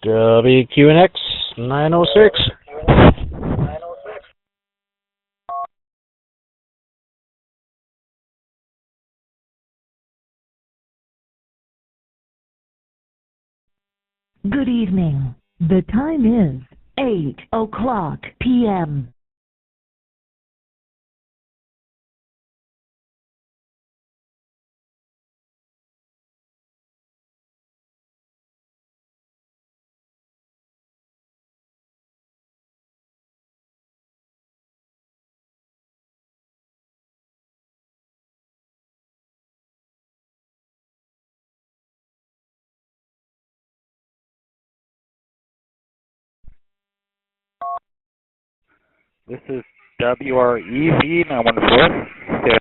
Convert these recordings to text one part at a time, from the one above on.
WQNX 906. Good evening. The time is 8 p.m. This is WREV 914.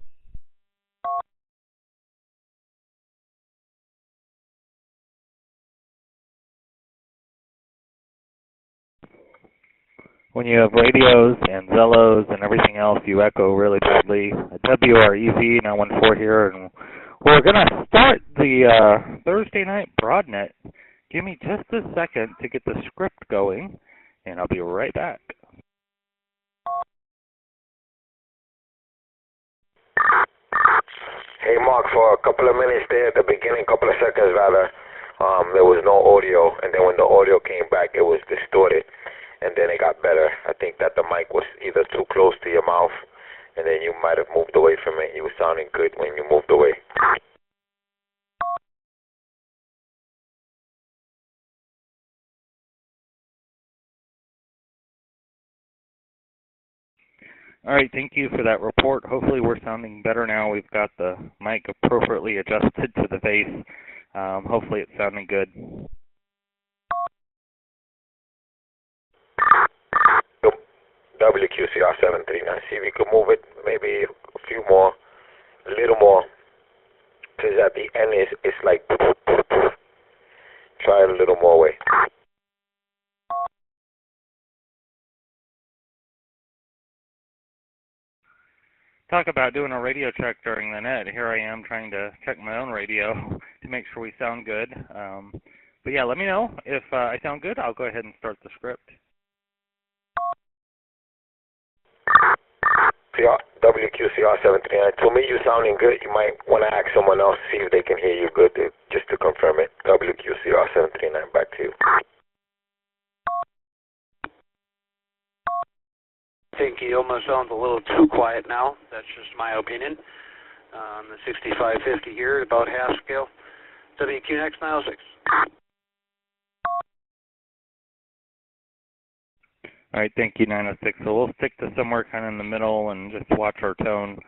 When you have radios and Zellos and everything else, you echo really badly. WREV 914 here, and we're going to start the Thursday night Broadnet. Give me just a second to get the script going, and I'll be right back. Hey, Mark, for a couple of minutes there at the beginning, couple of seconds rather, there was no audio, and then when the audio came back, it was distorted, and then it got better. I think that the mic was either too close to your mouth, and then you might have moved away from it. You were sounding good when you moved away. All right, thank you for that report. Hopefully we're sounding better now. We've got the mic appropriately adjusted to the face. Hopefully it's sounding good. WQCR 739. See if we could move it maybe a few more, a little more, because at the end it's like, try it a little more way. Talk about doing a radio check during the net. Here I am trying to check my own radio to make sure we sound good. But yeah, let me know if I sound good. I'll go ahead and start the script. WQCR 739. To me, you sounding good. You might want to ask someone else, see if they can hear you good, just to confirm it. WQCR 739, back to you. I think he almost sounds a little too quiet now. That's just my opinion. The 6550 here, about half scale. WQNX 906. All right, thank you, 906. So we'll stick to somewhere kind of in the middle and just watch our tone.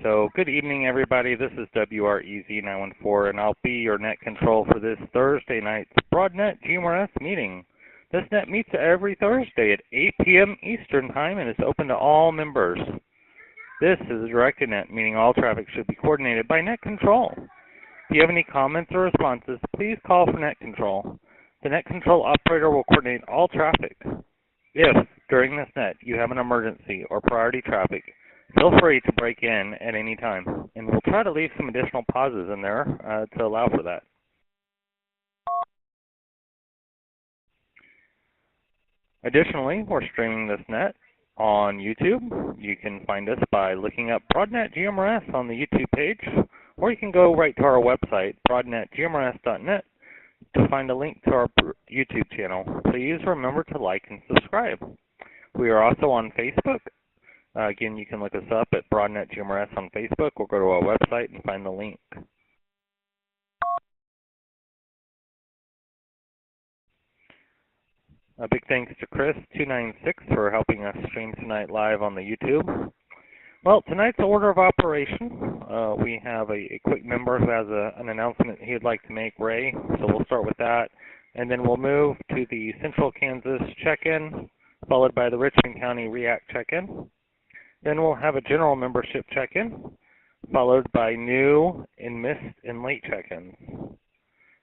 So good evening, everybody. This is WREZ 914, and I'll be your net control for this Thursday night's Broadnet GMRS meeting. This net meets every Thursday at 8 p.m. Eastern Time and is open to all members. This is a directed net, meaning all traffic should be coordinated by net control. If you have any comments or responses, please call for net control. The net control operator will coordinate all traffic. If, during this net, you have an emergency or priority traffic, feel free to break in at any time, and we'll try to leave some additional pauses in there to allow for that. Additionally, we're streaming this net on YouTube. You can find us by looking up Broadnet GMRS on the YouTube page, or you can go right to our website, broadnetgmrs.net, to find a link to our YouTube channel. Please remember to like and subscribe. We are also on Facebook. Again, you can look us up at Broadnet GMRS on Facebook, or go to our website and find the link. A big thanks to Chris296 for helping us stream tonight live on the YouTube. Well, tonight's order of operation, we have a quick member who has an announcement he'd like to make, Ray, so we'll start with that. And then we'll move to the Central Kansas check-in, followed by the Richmond County REACT check-in. Then we'll have a general membership check-in, followed by new and missed and late check-ins.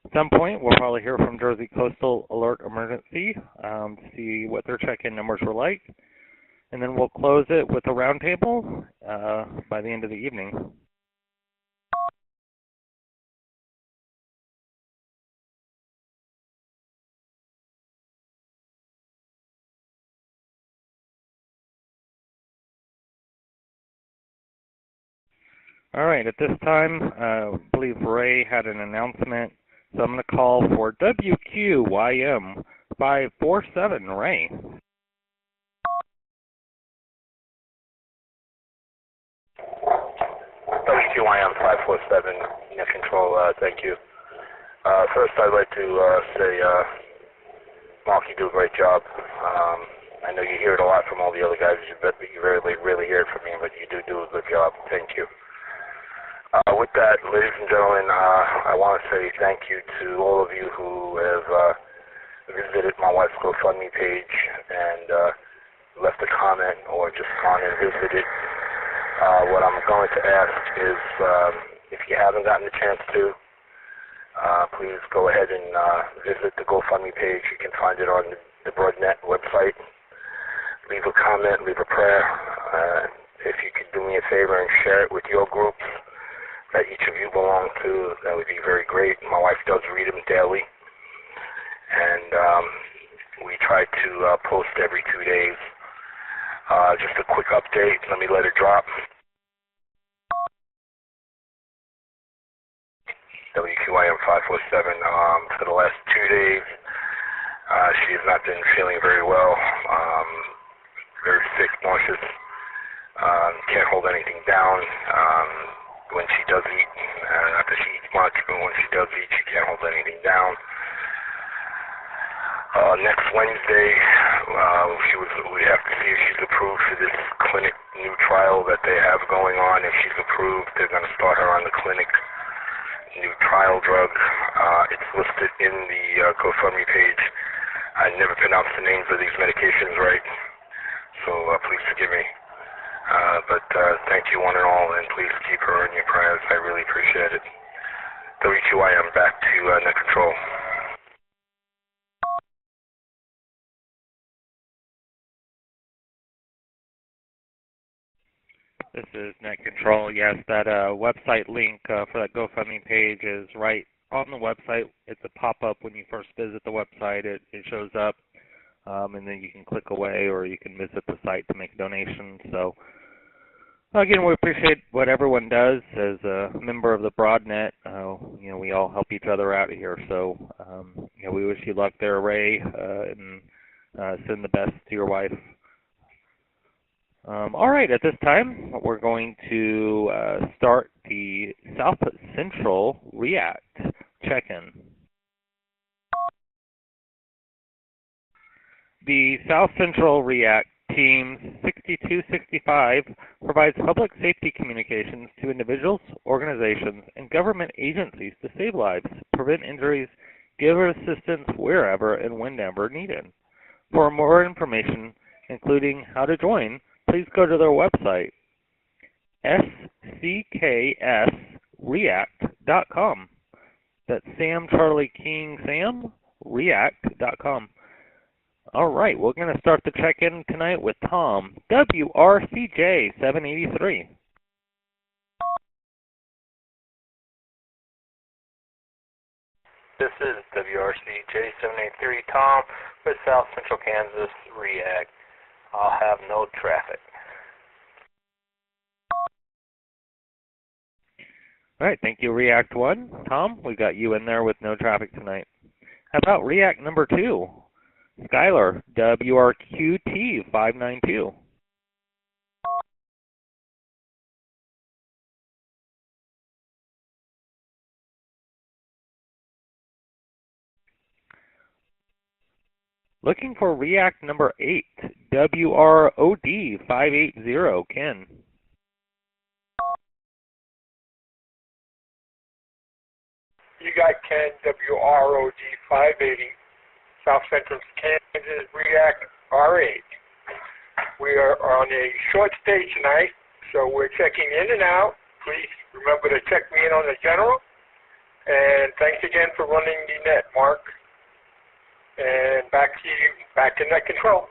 At some point, we'll probably hear from Jersey Coastal Alert Emergency to see what their check-in numbers were like. And then we'll close it with a roundtable by the end of the evening. All right, at this time, I believe Ray had an announcement, so I'm going to call for WQYM 547, Ray. WQYM 547, net control, thank you. First, I'd like to say, Mark, you do a great job. I know you hear it a lot from all the other guys. You really hear it from me, but you do a good job. Thank you. With that, ladies and gentlemen, I want to say thank you to all of you who have visited my wife's GoFundMe page and left a comment or just gone and visited. What I'm going to ask is, if you haven't gotten the chance to, please go ahead and visit the GoFundMe page. You can find it on the Broadnet website. Leave a comment, leave a prayer. If you could do me a favor and share it with your groups that each of you belong to, that would be very great. My wife does read them daily, and we try to post every 2 days. Just a quick update. Let me let it drop. WQIM 547. For the last 2 days, she has not been feeling very well. Very sick, nauseous. Can't hold anything down. When she does eat, not that she eats much, but when she does eat, she can't hold anything down. Next Wednesday, we have to see if she's approved for this clinic new trial that they have going on. If she's approved, they're going to start her on the clinic new trial drug. It's listed in the GoFundMe page. I never pronounce the names of these medications right, so please forgive me. But thank you one and all, and please keep her in your prayers. I really appreciate it. WQIM, back to net control. This is Net Control. Yes, that website link for that GoFundMe page is right on the website. It's a pop-up when you first visit the website. It shows up, and then you can click away or you can visit the site to make a donation. So, again, we appreciate what everyone does. As a member of the Broadnet, we all help each other out here. So, we wish you luck there, Ray, and send the best to your wife. All right, at this time, we're going to start the South Central REACT check-in. The South Central REACT Team 6265 provides public safety communications to individuals, organizations, and government agencies to save lives, prevent injuries, give assistance wherever and whenever needed. For more information, including how to join, please go to their website, scksreact.com. That's Sam Charlie King Sam, react.com. All right, we're going to start the check-in tonight with Tom, WRCJ 783. This is WRCJ 783, Tom, with South Central Kansas REACT. I'll have no traffic. All right, thank you, React 1. Tom, we got you in there with no traffic tonight. How about React number 2? Skylar, WRQT 592. Looking for React number 8, WROD 580, Ken. You got Ken, WROD 580, South Central Kansas, REACT R8. We are on a short stay tonight, so we're checking in and out. Please remember to check me in on the general. And thanks again for running the net, Mark. And back to you, back to net control.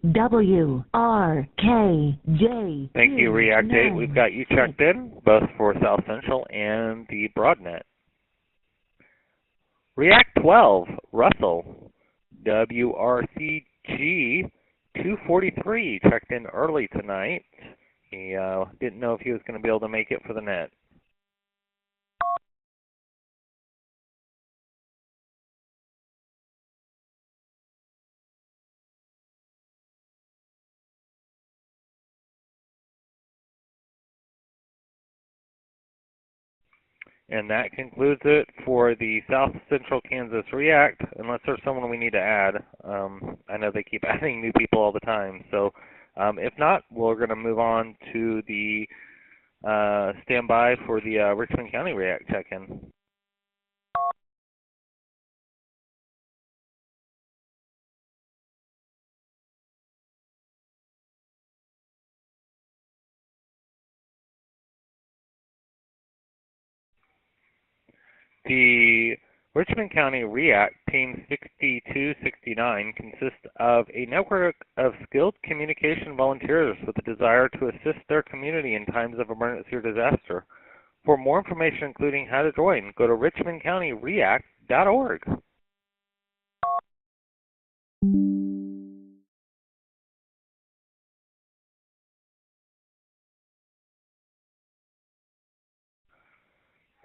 WRKJ. Thank you, React 8. We've got you checked in, both for South Central and the Broadnet. React 12, Russell, WRCG 243, checked in early tonight. He didn't know if he was going to be able to make it for the net. And that concludes it for the South Central Kansas React, unless there's someone we need to add. I know they keep adding new people all the time. So if not, we're going to move on to the standby for the Richmond County React check-in. The Richmond County React Team 6269 consists of a network of skilled communication volunteers with a desire to assist their community in times of emergency or disaster. For more information, including how to join, go to richmondcountyreact.org.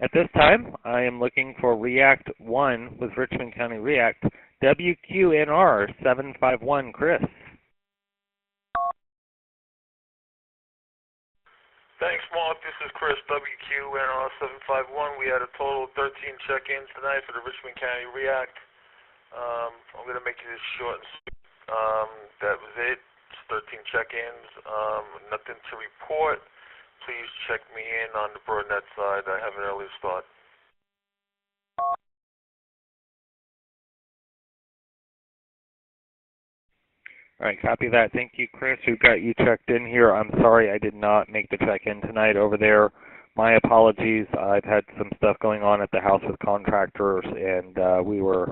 At this time, I am looking for React 1 with Richmond County React, WQNR 751, Chris. Thanks, Mark. This is Chris, WQNR 751. We had a total of 13 check-ins tonight for the Richmond County React. I'm going to make this short and sweet. That was it. It's 13 check-ins. Nothing to report. Please check me in on the Broadnet side. I have an early start. All right, copy that. Thank you, Chris. We've got you checked in here. I'm sorry I did not make the check-in tonight over there. My apologies. I've had some stuff going on at the house with contractors, and we were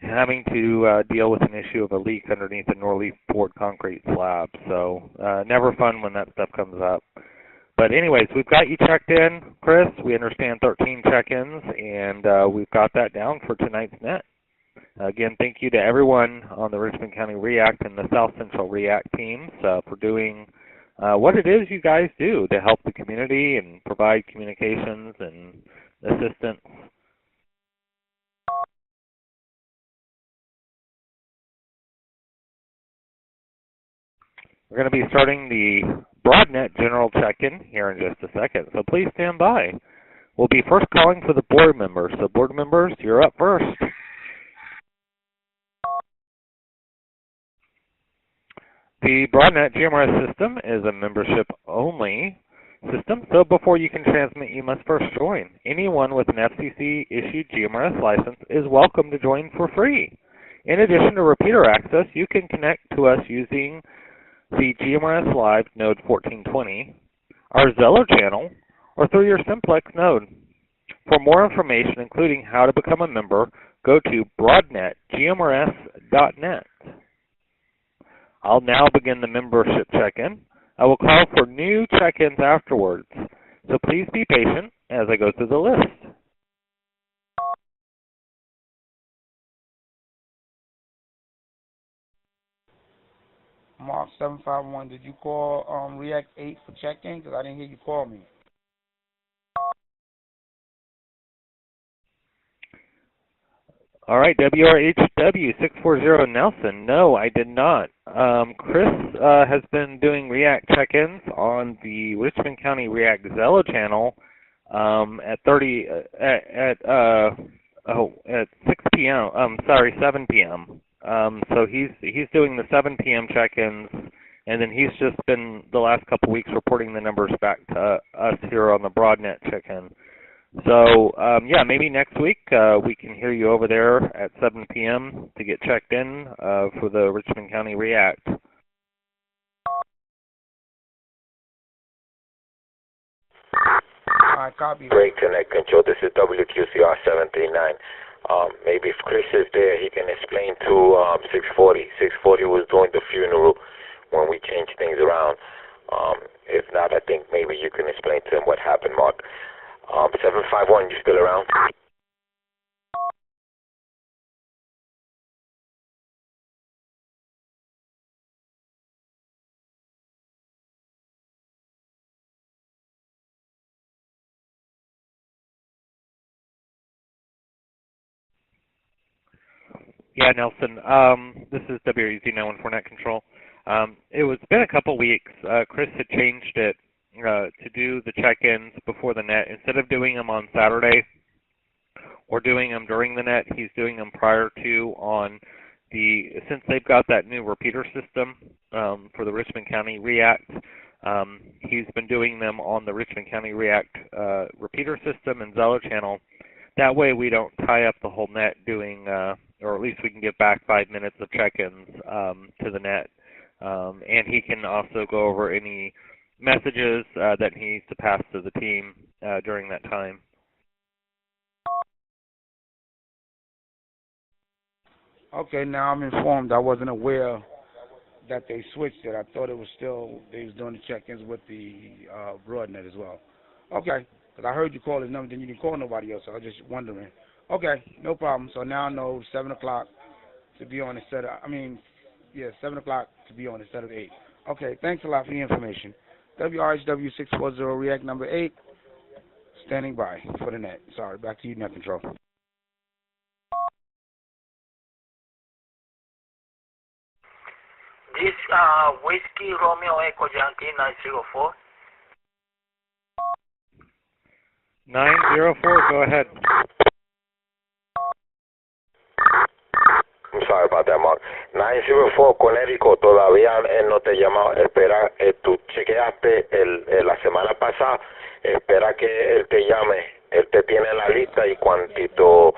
having to deal with an issue of a leak underneath a Norleaf poured concrete slab. So never fun when that stuff comes up. But anyways, we've got you checked in, Chris. We understand 13 check-ins, and we've got that down for tonight's net. Again, thank you to everyone on the Richmond County React and the South Central React teams for doing what it is you guys do to help the community and provide communications and assistance. We're going to be starting the Broadnet general check-in here in just a second, so please stand by. We'll be first calling for the board members. So board members, you're up first. The Broadnet GMRS system is a membership-only system, so before you can transmit, you must first join. Anyone with an FCC-issued GMRS license is welcome to join for free. In addition to repeater access, you can connect to us using the GMRS Live node 1420, our Zello channel, or through your simplex node. For more information, including how to become a member, go to broadnetgmrs.net. I'll now begin the membership check-in. I will call for new check-ins afterwards, so please be patient as I go through the list. Mark 751, did you call React 8 for check-in? Because I didn't hear you call me. All right, WRHW 640 Nelson. No, I did not. Chris has been doing React check-ins on the Richmond County React Zello channel at 6 p.m. 7 p.m. So he's doing the 7 p.m. check-ins, and then he's just been the last couple weeks reporting the numbers back to us here on the Broadnet check-in. So, yeah, maybe next week we can hear you over there at 7 p.m. to get checked in for the Richmond County React. All right, copy. Break Connect Control. This is WQCR 739. Maybe if Chris is there, he can explain to 640. 640 was doing the funeral when we changed things around. If not, I think maybe you can explain to him what happened, Mark. 751, you still around? Yeah, Nelson. This is WREZ914 Net Control. It's been a couple weeks. Chris had changed it to do the check-ins before the net. Instead of doing them on Saturday or doing them during the net, he's doing them prior to since they've got that new repeater system for the Richmond County React. He's been doing them on the Richmond County React repeater system and Zello channel. That way we don't tie up the whole net doing, or at least we can get back 5 minutes of check-ins to the net. And he can also go over any messages that he needs to pass to the team during that time. Okay, now I'm informed. I wasn't aware that they switched it. I thought it was still, they was doing the check-ins with the Broadnet as well. Okay, because I heard you call his number, then you didn't call nobody else, so I was just wondering. Okay, no problem. So now I know 7 o'clock to be on instead of, 7 o'clock to be on instead of 8. Okay, thanks a lot for the information. WRHW640 React number 8, standing by for the net. Sorry, back to you, Net Control. This Whiskey Romeo Echo Yankee 904. 904, go ahead. I'm sorry about that, Mark. 904 Connecticut, todavía él no te llamó. Espera, tú chequeaste la semana pasada. Espera que él te llame. Él te tiene en la lista y cuantito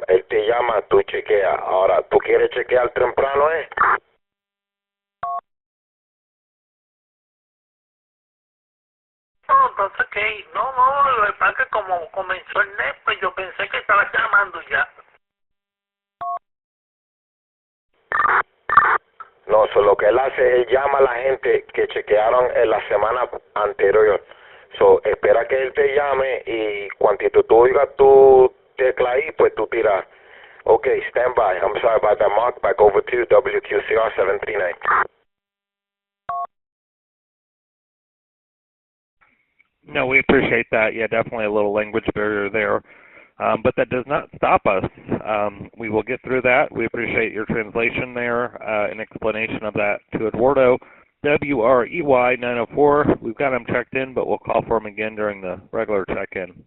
él te llama, tú chequeas. Ahora, ¿tú quieres chequear temprano, No, entonces que, no, lo que pasa es que como comenzó el net, pues yo pensé que estaba llamando ya. No, lo que él hace, él llama a la gente que chequearon en la semana anterior. Espera que él te llame y cuantito tú oigas tu tecla ahí, pues tú tiras. Okay, stand by. I'm sorry about that, Mark. Back over to you, WQCR 739. No, we appreciate that. Yeah, definitely a little language barrier there. But that does not stop us. We will get through that. We appreciate your translation there, an explanation of that to Eduardo. WREY 904. We've got him checked in, but we'll call for him again during the regular check-in.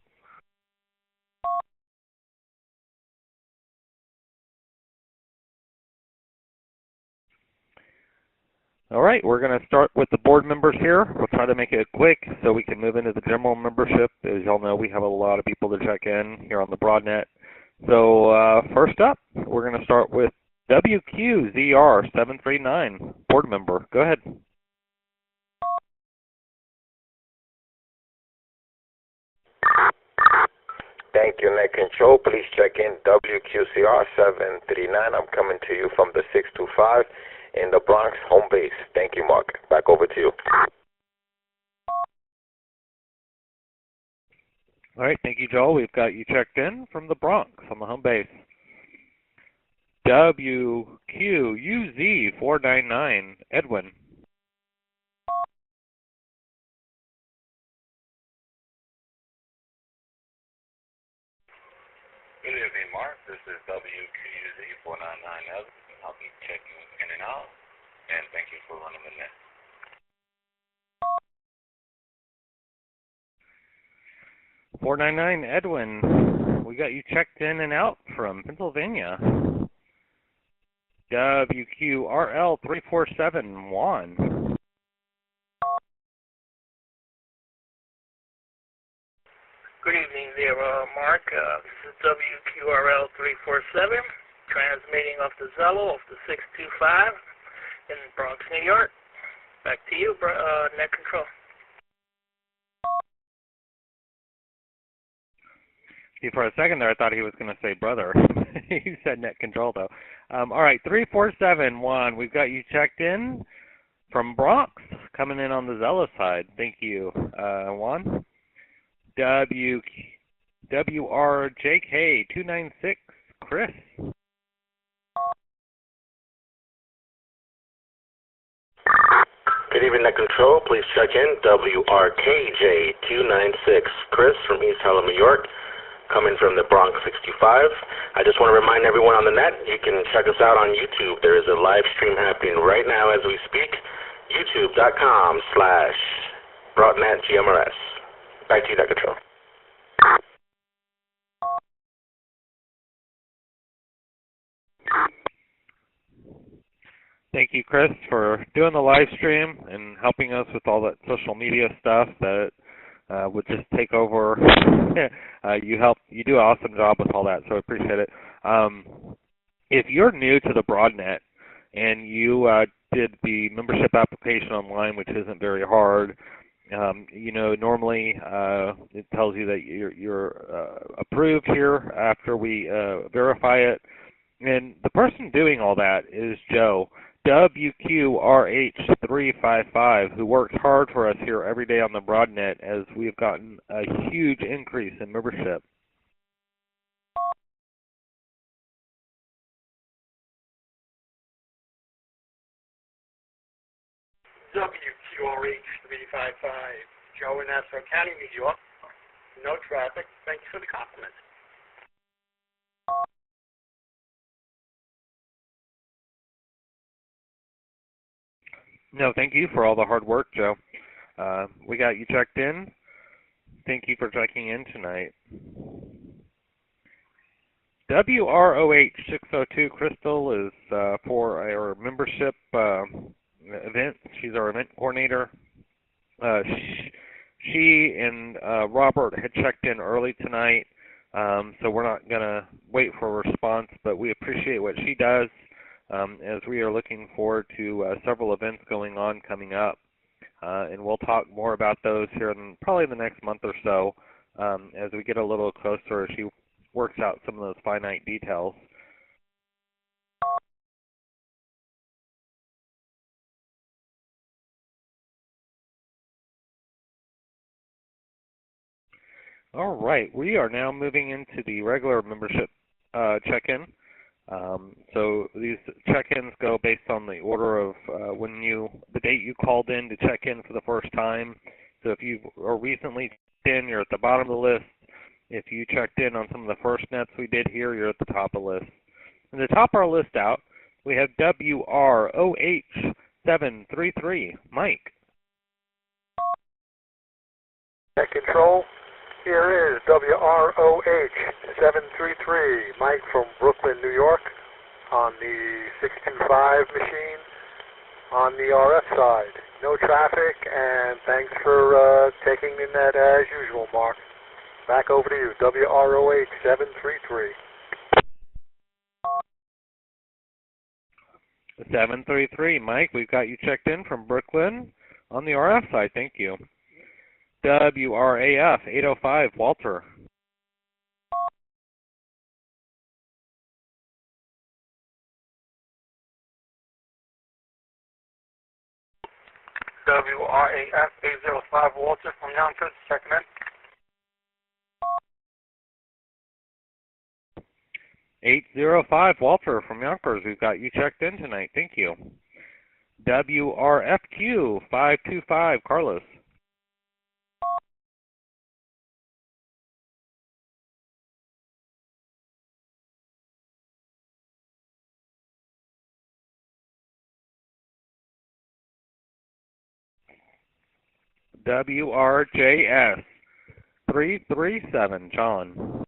All right, we're going to start with the board members here. We'll try to make it quick so we can move into the general membership. As y'all know, we have a lot of people to check in here on the Broadnet. So first up, we're going to start with WQZR739, board member. Go ahead. Thank you, Net Control. Please check in WQCR 739. I'm coming to you from the 625 in the Bronx home base. Thank you, Mark. Back over to you. All right, thank you, Joel. We've got you checked in from the Bronx on the home base. WQUZ499, Edwin. Good evening, Mark. This is WQUZ499 Edwin. I'll be checking in and out, and thank you for running the net. 499 Edwin, we got you checked in and out from Pennsylvania. WQRL347 Juan. Good evening there, Mark. This is WQRL347, transmitting off the Zello of the 625 in Bronx, New York. Back to you, Net Control. See, for a second there, I thought he was going to say brother. He said Net Control, though. All right, 347 Juan, we've got you checked in from Bronx, coming in on the Zello side. Thank you, Juan. WRJK296, Chris. Good evening, Net Control. Please check in WRKJ296, Chris from East Harlem, New York. coming from the Bronx 65. I just want to remind everyone on the net, you can check us out on YouTube. There is a live stream happening right now as we speak, youtube.com/Broadnet GMRS. Back to you, Net Control. Thank you, Chris, for doing the live stream and helping us with all that social media stuff that would just take over. You do an awesome job with all that, so I appreciate it. If you're new to the Broadnet and you did the membership application online, which isn't very hard, normally it tells you that you're approved here after we verify it. And the person doing all that is Joe, WQRH355, who works hard for us here every day on the Broadnet as we've gotten a huge increase in membership. WQRH355, Joe in Nassau County, New York. No traffic. Thank you for the compliment. No, thank you for all the hard work, Joe. We got you checked in. Thank you for checking in tonight. WROH602 Crystal is for our membership event. She's our event coordinator. She and Robert had checked in early tonight, so we're not going to wait for a response, but we appreciate what she does. As we are looking forward to several events going on coming up. And we'll talk more about those here in probably the next month or so as we get a little closer as she works out some of those finite details. All right, we are now moving into the regular membership check-in. So these check-ins go based on the order of the date you called in to check in for the first time. So if you are recently checked in, you're at the bottom of the list. If you checked in on some of the first nets we did here, you're at the top of the list. And to top our list out, we have WROH733, Mike. Net Control, here is WROH733, Mike from Brooklyn, New York, on the 625 machine on the RF side. No traffic, and thanks for taking the net as usual, Mark. Back over to you, WROH733. 733, Mike, we've got you checked in from Brooklyn on the RF side. Thank you. WRAF 805, Walter. WRAF 805, Walter from Yonkers, checking in. 805, Walter from Yonkers. We've got you checked in tonight. Thank you. WRFQ 525, Carlos. WRJS 337, John.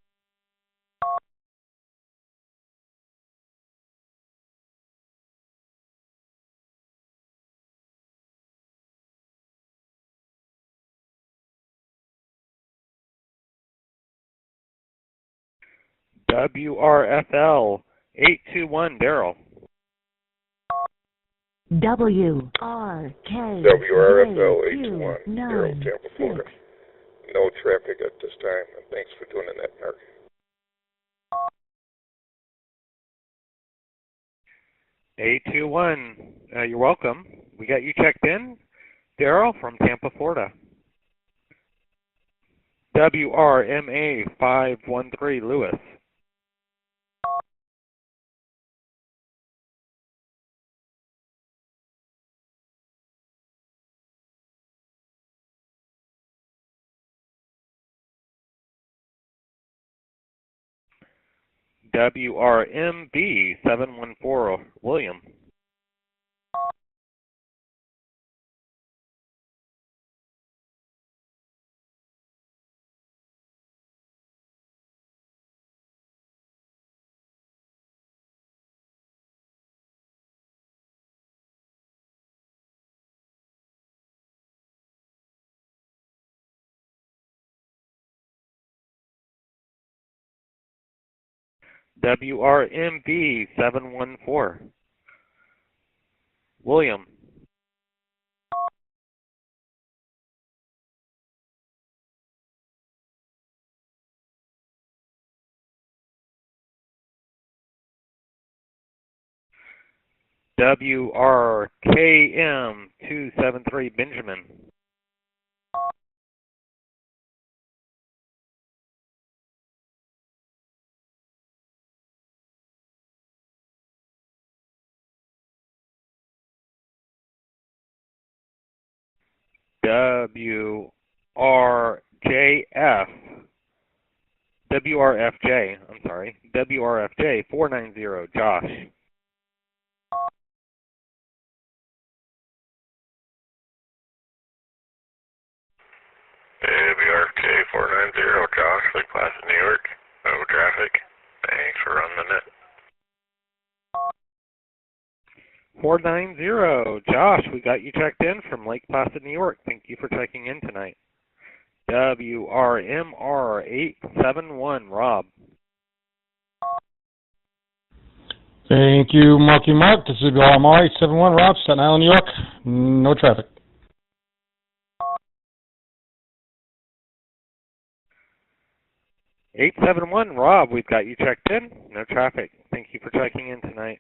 WRFL 821, Daryl. WRK WRFL 821, Daryl, Tampa, Florida. No traffic at this time, and thanks for doing that, Mark. 821, you're welcome. We got you checked in, Daryl from Tampa, Florida. WRMA 513, Lewis. WRMB 714, William. WRMB 714, William. WRKM 273, Benjamin. WRFJ 490, Josh. WRFJ 490, Josh, Lake Placid, New York. No traffic. Thanks for running the net. 490, Josh, we got you checked in from Lake Placid, New York. Thank you for checking in tonight. WRMR 871, Rob. Thank you, Marky Mark. This is WRMR 871, Rob, Staten Island, New York. No traffic. $871, Rob, we've got you checked in. No traffic. Thank you for checking in tonight.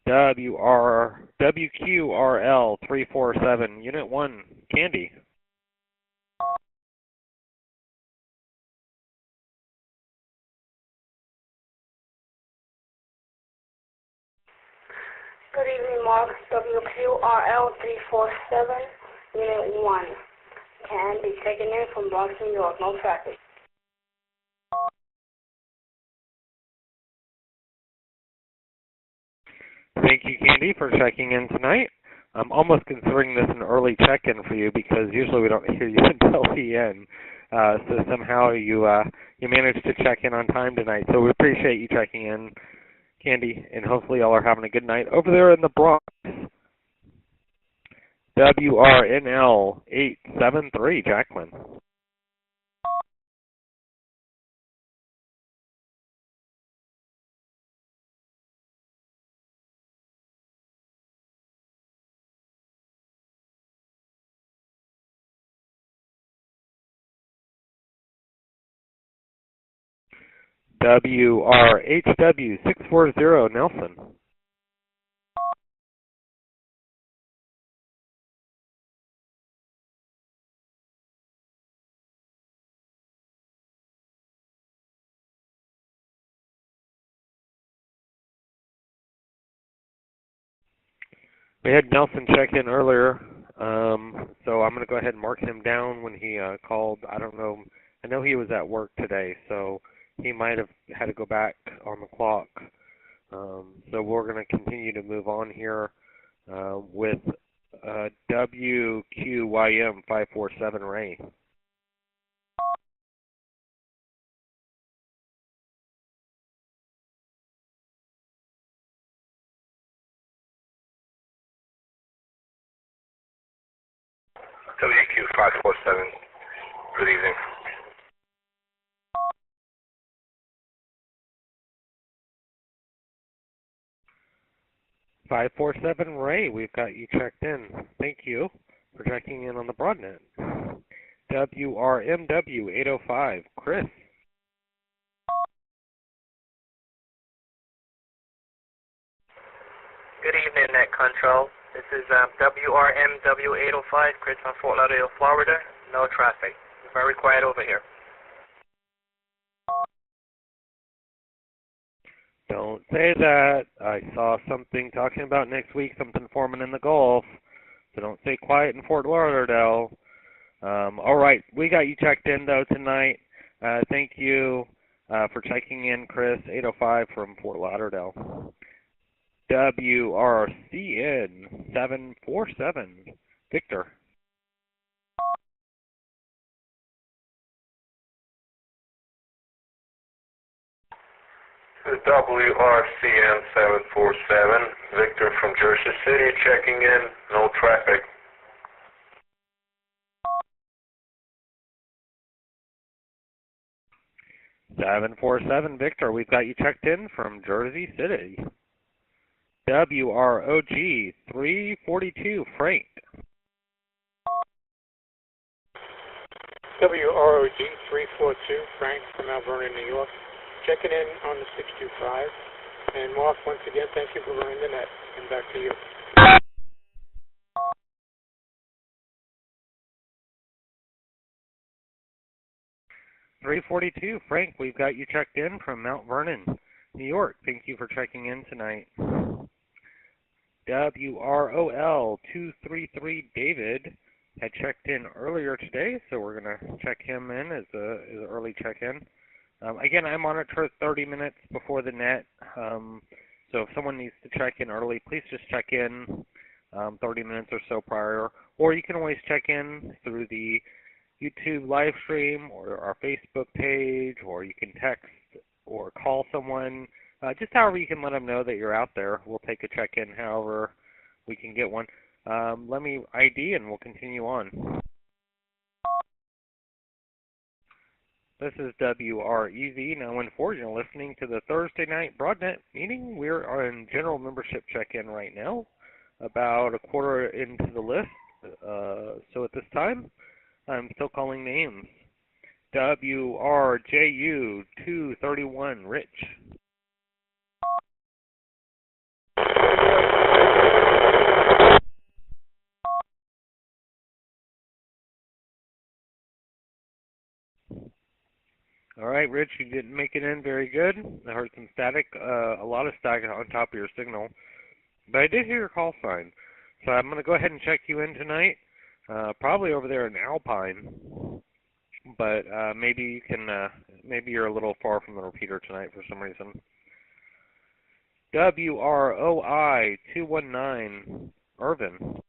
WQRL 347, Unit 1, Candy. Good evening, Mark. WQRL 347, Unit 1. Candy checking in from Bronx, New York. No traffic. Thank you, Candy, for checking in tonight. I'm almost considering this an early check-in for you because usually we don't hear you until the end. So somehow you managed to check in on time tonight. So we appreciate you checking in, Candy, and hopefully y'all are having a good night over there in the Bronx. WRNL 873, Jacqueline. WRHW 640, Nelson. We had Nelson check in earlier, so I'm going to go ahead and mark him down when he called. I don't know. I know he was at work today, so he might have had to go back on the clock. So we're going to continue to move on here with WQYM 547, Ray. WQ 547, good evening. (547) Ray, we've got you checked in. Thank you for checking in on the Broadnet. WRMW 805, Chris. Good evening, Net Control. This is WRMW 805, Chris from Fort Lauderdale, Florida. No traffic. Very quiet over here. Don't say that. I saw something talking about next week, something forming in the Gulf. So don't stay quiet in Fort Lauderdale. All right, we got you checked in, though, tonight. Thank you. For checking in, Chris, 805 from Fort Lauderdale. WRCN 747, Victor. This is WRCN 747, Victor from Jersey City, checking in, no traffic. (747) Victor, we've got you checked in from Jersey City. WROG 342, Frank. WROG 342, Frank from Mount Vernon, New York. Checking in on the 625. And Mark, once again, thank you for running the net. And back to you. 342, Frank, we've got you checked in from Mount Vernon, New York. Thank you for checking in tonight. WROL 233, David, had checked in earlier today, so we're going to check him in as an early check-in. Again, I monitor 30 minutes before the net, so if someone needs to check in early, please just check in 30 minutes or so prior, or you can always check in through the YouTube live stream or our Facebook page, or you can text or call someone. Just however you can let them know that you're out there. We'll take a check-in however we can get one. Let me ID and we'll continue on. This is WREZ 914. You're listening to the Thursday night Broadnet meeting. We're on general membership check-in right now, about a quarter into the list. So at this time, I'm still calling names. WRJU 231, Rich. All right, Rich, you didn't make it in very good. I heard some static, a lot of static on top of your signal. But I did hear your call sign. So I'm going to go ahead and check you in tonight. Probably over there in Alpine. But maybe you can, maybe you're a little far from the repeater tonight for some reason. WROI 219, Irvin.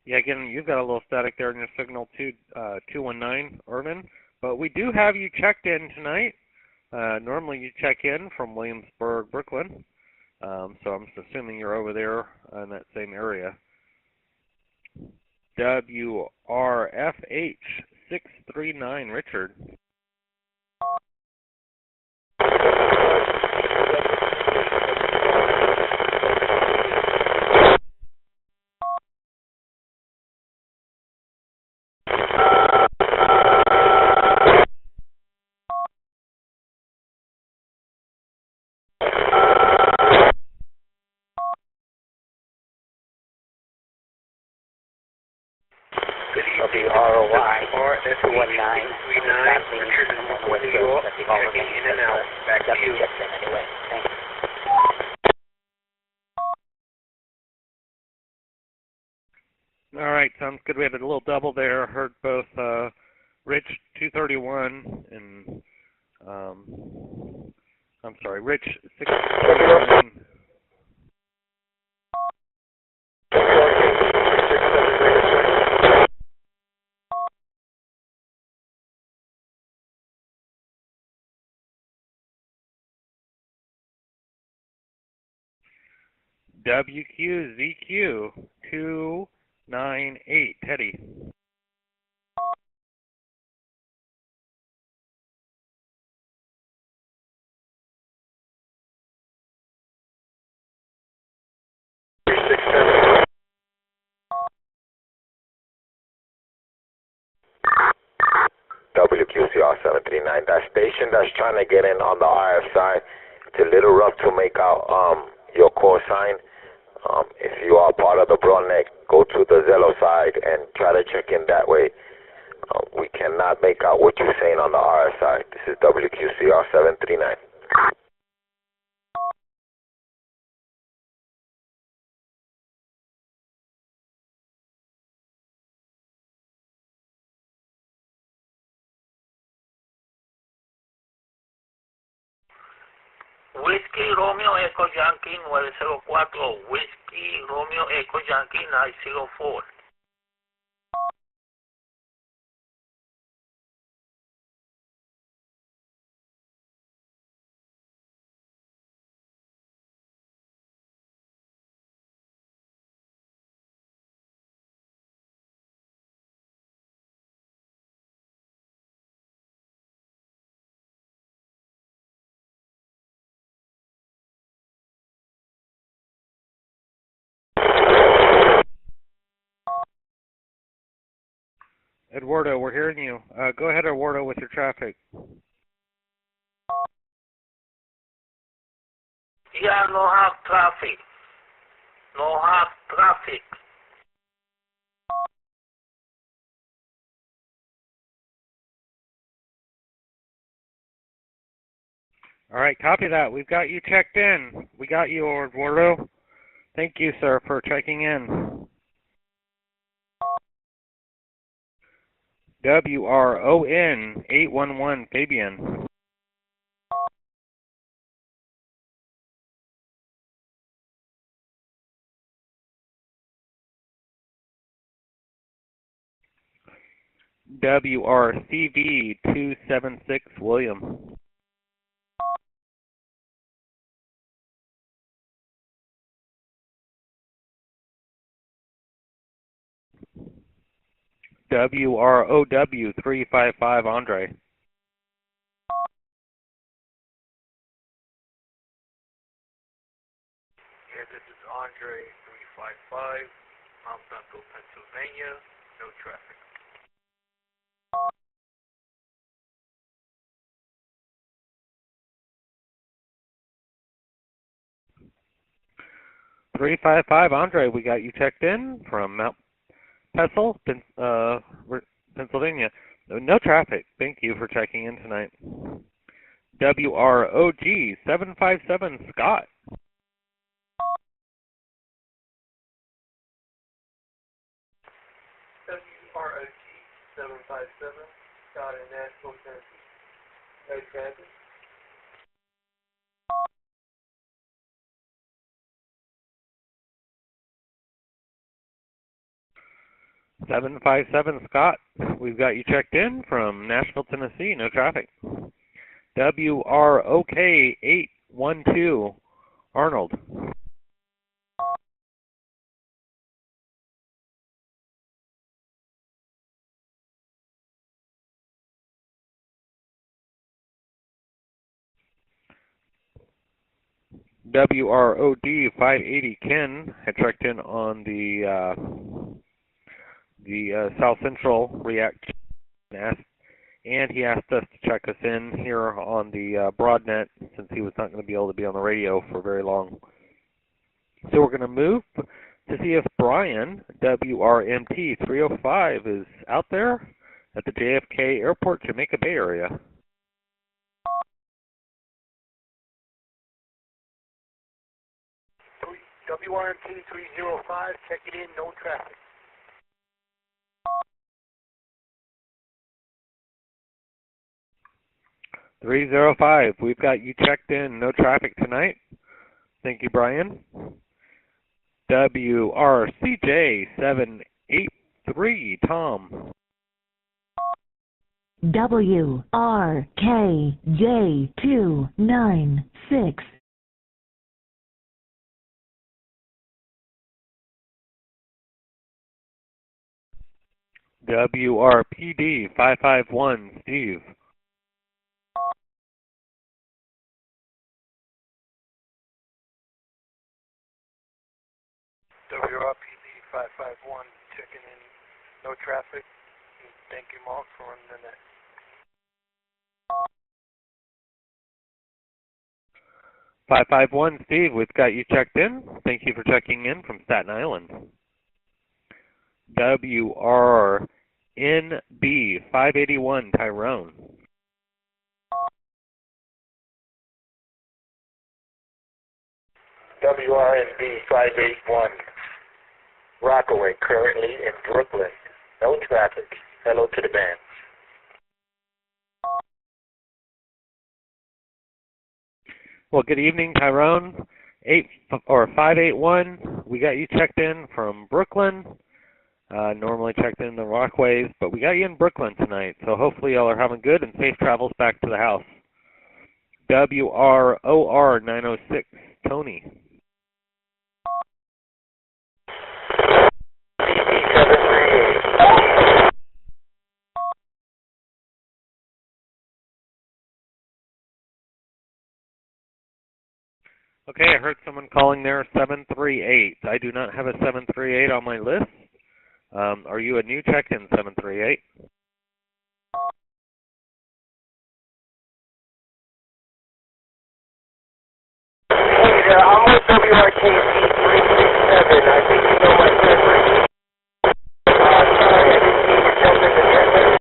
Yeah, again, you've got a little static there in your signal, 219, Irvin. But we do have you checked in tonight. Normally you check in from Williamsburg, Brooklyn. So I'm assuming you're over there in that same area. WRFH 639, Richard. WROY 219, Richard in New York, checking in and out. Back to you. All right, sounds good. We had a little double there. Heard both Rich 231 and I'm sorry, Rich 631. WQZQ 298, Teddy. WQCR 739. That station that's trying to get in on the RF side, it's a little rough to make out your call sign. If you are part of the Broadnet, go to the Zello side and try to check in that way. We cannot make out what you're saying on the RF side. This is WQCR 739. Whiskey Romeo Echo Yankee 904, Whiskey Romeo Echo Yankee 904. Eduardo, we're hearing you. Go ahead, Eduardo, with your traffic. Yeah, no have traffic. No have traffic. All right, copy that. We've got you checked in. We got you, Eduardo. Thank you, sir, for checking in. WRON 811 Fabian. WRCV 276 William. WROW 355 Andre. Yeah, this is Andre 355, Mount Bethel, Pennsylvania. No traffic. Andre, we got you checked in from Mount Bethel, Pennsylvania. No traffic. Thank you for checking in tonight. WROG 757 Scott. WROG 757 Scott in Nashville, Tennessee. No traffic. 757 Scott, we've got you checked in from Nashville, Tennessee. No traffic. WROK 812 Arnold. WROD 580 Ken had checked in on the South Central React, and he asked us to check us in here on the Broadnet since he was not going to be able to be on the radio for very long. So we're going to move to see if Brian, WRMT 305, is out there at the JFK Airport, Jamaica Bay area. WRMT 305, check it in, no traffic. .305, we've got you checked in, no traffic tonight. Thank you, Brian. WRCJ 783, Tom. WRKJ 296. WRPD 551, Steve. WRPD 551, checking in, no traffic. Thank you, Mark, for running the net. Steve, we've got you checked in. Thank you for checking in from Staten Island. WRNB 581, Tyrone. WRNB 581, Rockaway, currently in Brooklyn. No traffic. Hello to the band. Well, good evening, Tyrone. 581. We got you checked in from Brooklyn. Normally checked in the Rockaways, but we got you in Brooklyn tonight. So hopefully y'all are having good and safe travels back to the house. WROR 906, Tony. Okay, I heard someone calling there 738. I do not have a 738 on my list. Are you a new check-in 738? Hey, I'm with WRKC 367. I think you know my number. Sorry, I didn't see you jump in the check-in.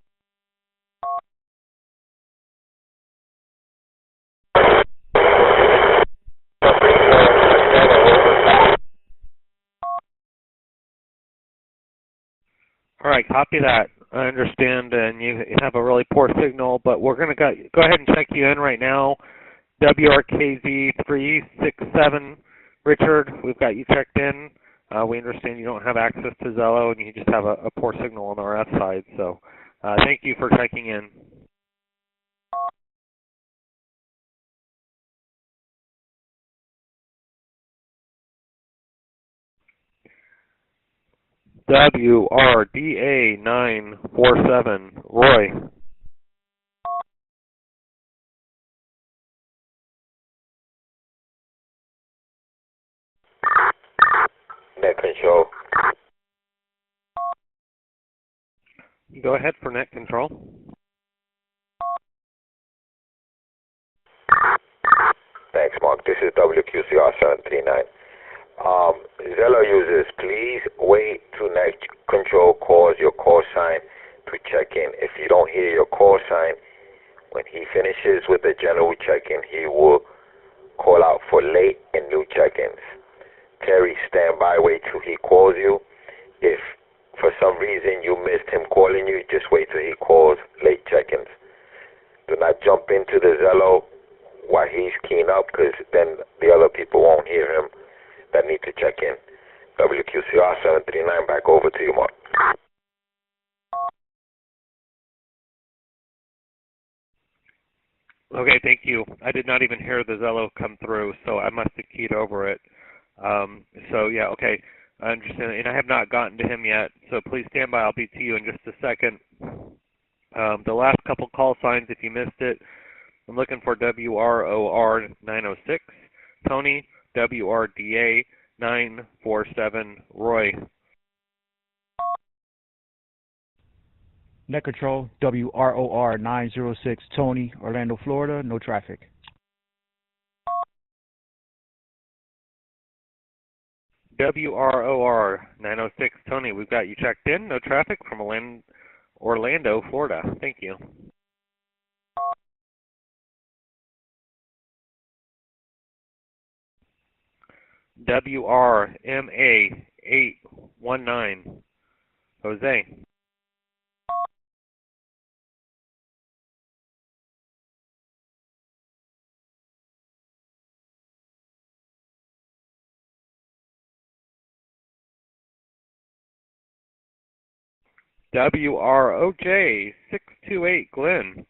All right, copy that. I understand, and you have a really poor signal, but we're going to go ahead and check you in right now. WRKZ 367, Richard, we've got you checked in. We understand you don't have access to Zello, and you just have a poor signal on the RF side. So thank you for checking in. WRDA 947, Roy. Net control. Go ahead for net control. Thanks, Mark. This is WQCR 739. Zello users, please wait till net control calls your call sign to check in. If you don't hear your call sign, when he finishes with the general check-in, he will call out for late and new check-ins. Terry, stand by, wait till he calls you. If for some reason you missed him calling you, just wait till he calls late check-ins. Do not jump into the Zello while he's keying up, because then the other people won't hear him that need to check in. WQCR 739, back over to you, Mark. Okay, thank you. I did not even hear the Zello come through, so I must have keyed over it. So yeah, okay, I understand, and I have not gotten to him yet, so please stand by. I'll be to you in just a second. The last couple call signs, if you missed it, I'm looking for WROR 906, Tony, WRDA 947, Roy. Net control, WROR 906, Tony, Orlando, Florida, no traffic. WROR 906, Tony, we've got you checked in, no traffic from Orlando, Florida. Thank you. WRMA 819, Jose. WROJ 628, Glenn.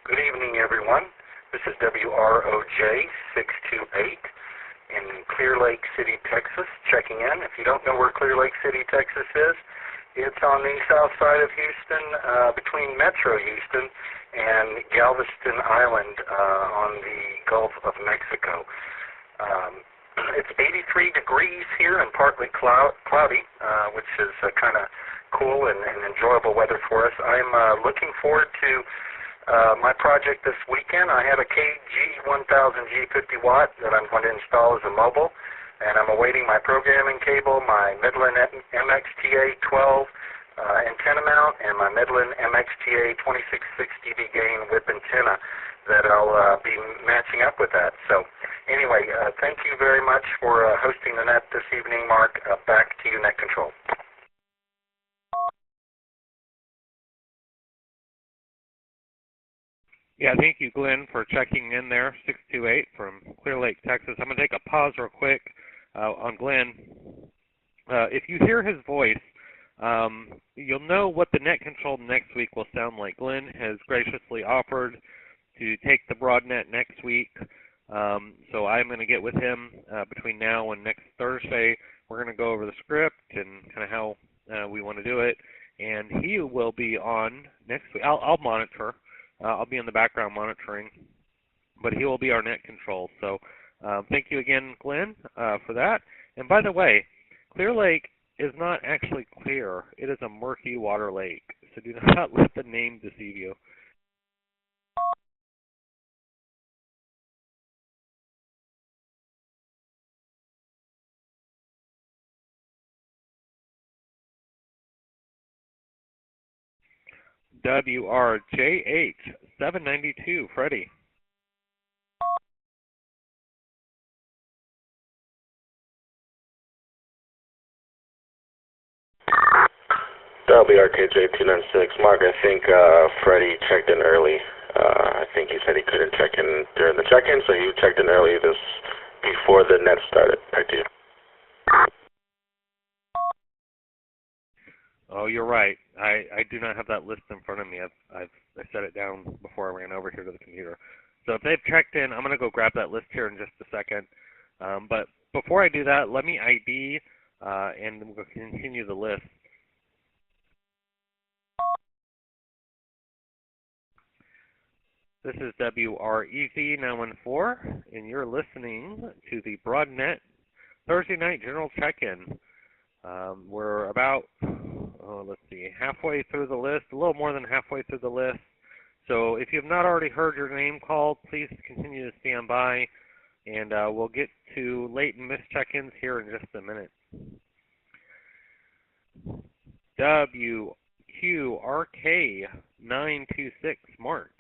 Good evening, everyone. This is WROJ 628 in Clear Lake City, Texas, checking in. If you don't know where Clear Lake City, Texas is, it's on the south side of Houston, between Metro Houston and Galveston Island on the Gulf of Mexico. It's 83 degrees here and partly cloudy, which is kind of cool and enjoyable weather for us. I'm looking forward to my project this weekend. I have a KG1000G 50 watt that I'm going to install as a mobile, and I'm awaiting my programming cable, my Midland MXTA 12 antenna mount, and my Midland MXTA 2660 dB gain whip antenna that I'll be matching up with that. So anyway, thank you very much for hosting the net this evening, Mark. Back to you, Net Control. Yeah, thank you, Glenn, for checking in there, 628 from Clear Lake, Texas. I'm going to take a pause real quick on Glenn. If you hear his voice, you'll know what the net control next week will sound like. Glenn has graciously offered to take the Broadnet next week, so I'm going to get with him between now and next Thursday. We're going to go over the script and kind of how we want to do it, and he will be on next week. I'll monitor. I'll be in the background monitoring, but he will be our net control. So thank you again, Glenn, for that. And by the way, Clear Lake is not actually clear. It is a murky water lake, so do not let the name deceive you. WRJH792, Freddie. WRKJ296, Mark, I think Freddie checked in early. I think he said he couldn't check in during the check-in, so you checked in early before the net started. Back to you. Oh, you're right. I do not have that list in front of me. I set it down before I ran over here to the computer. So if they've checked in, I'm going to go grab that list here in just a second. But before I do that, let me ID and we'll continue the list. This is WREZ914, and you're listening to the Broadnet Thursday night general check-in. We're about, let's see, halfway through the list, a little more than halfway through the list. So if you've not already heard your name called, please continue to stand by, and we'll get to late and missed check-ins here in just a minute. WQRK926, Mark.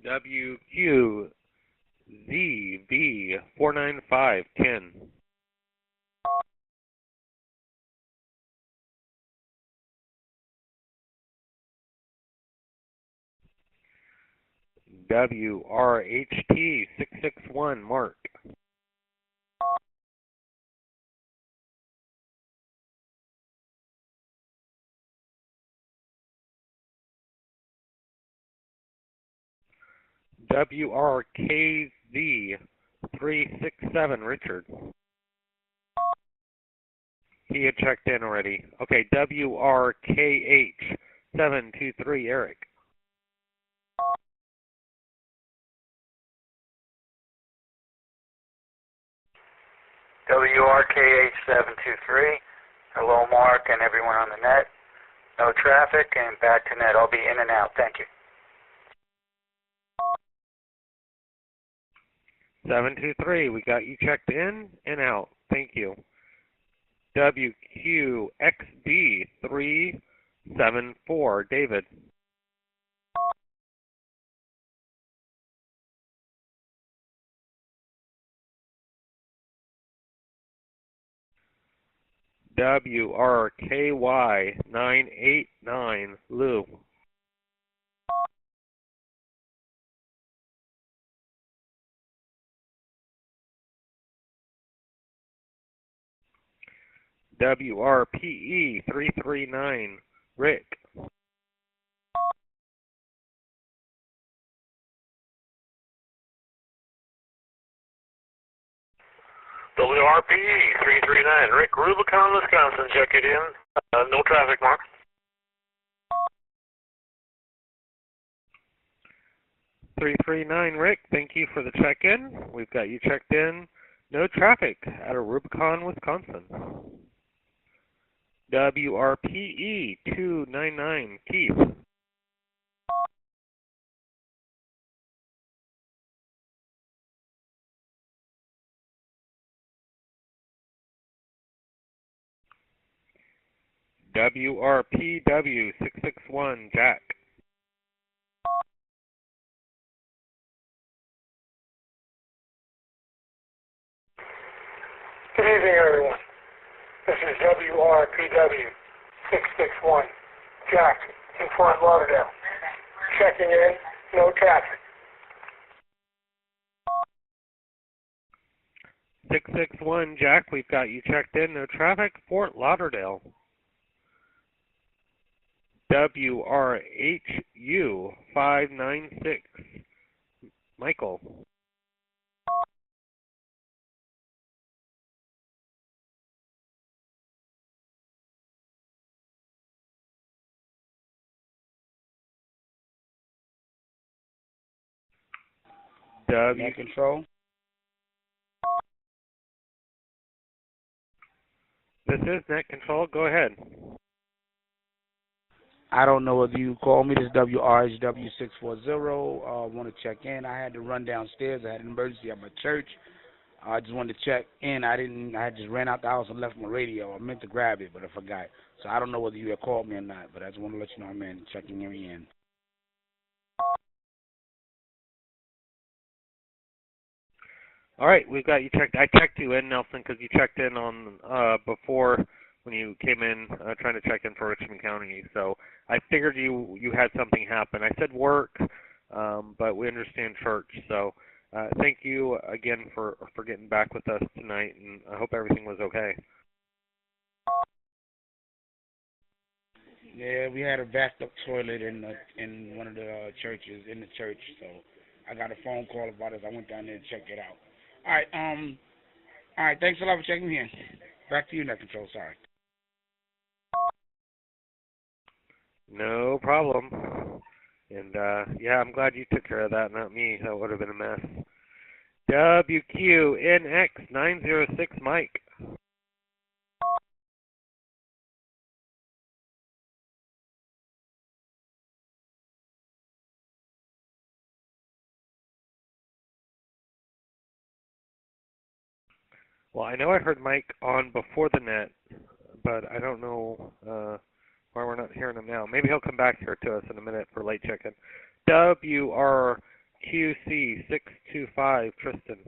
WQZV49510. WRHT661, Mark. WRKZ367, Richard. He had checked in already. Okay, WRKH723, Eric. WRKH723. Hello, Mark, and everyone on the net. No traffic, and back to net. I'll be in and out. Thank you. 723, we got you checked in and out. Thank you. WQXD374, David. WRKY989, Lou. WRPE339, Rick. WRPE 339, Rick, Rubicon, Wisconsin, check it in. No traffic, Mark. .339, Rick, thank you for the check-in. We've got you checked in. No traffic out of Rubicon, Wisconsin. WRPE 299, Keith. WRPW 661, Jack. Good evening, everyone. This is WRPW 661, Jack in Fort Lauderdale. Checking in, no traffic. 661, Jack, we've got you checked in, no traffic, Fort Lauderdale. WRHU 596, Michael. Net control. This is net control. Go ahead. I don't know whether you called me. This is WRHW 640. Want to check in. I had to run downstairs. I had an emergency at my church. I just wanted to check in. I just ran out the house and left my radio. I meant to grab it, but I forgot. So I don't know whether you had called me or not, but I just want to let you know I'm in, checking in. All right, we've got you checked. I checked you in, Nelson, because you checked in on before when you came in trying to check in for Richmond County. So I figured you had something happen. I said work, but we understand church. So thank you again for getting back with us tonight, and I hope everything was okay. Yeah, we had a backed up toilet in one of the churches, in the church, so I got a phone call about it. I went down there and checked it out. All right, thanks a lot for checking me in. Back to you, Net Control, sorry. No problem. And yeah, I'm glad you took care of that, not me. That would have been a mess. WQNX906, Mike. Well, I know I heard Mike on before the net, but I don't know why we're not hearing him now. Maybe he'll come back here to us in a minute for late check-in. WRQC625, Tristan.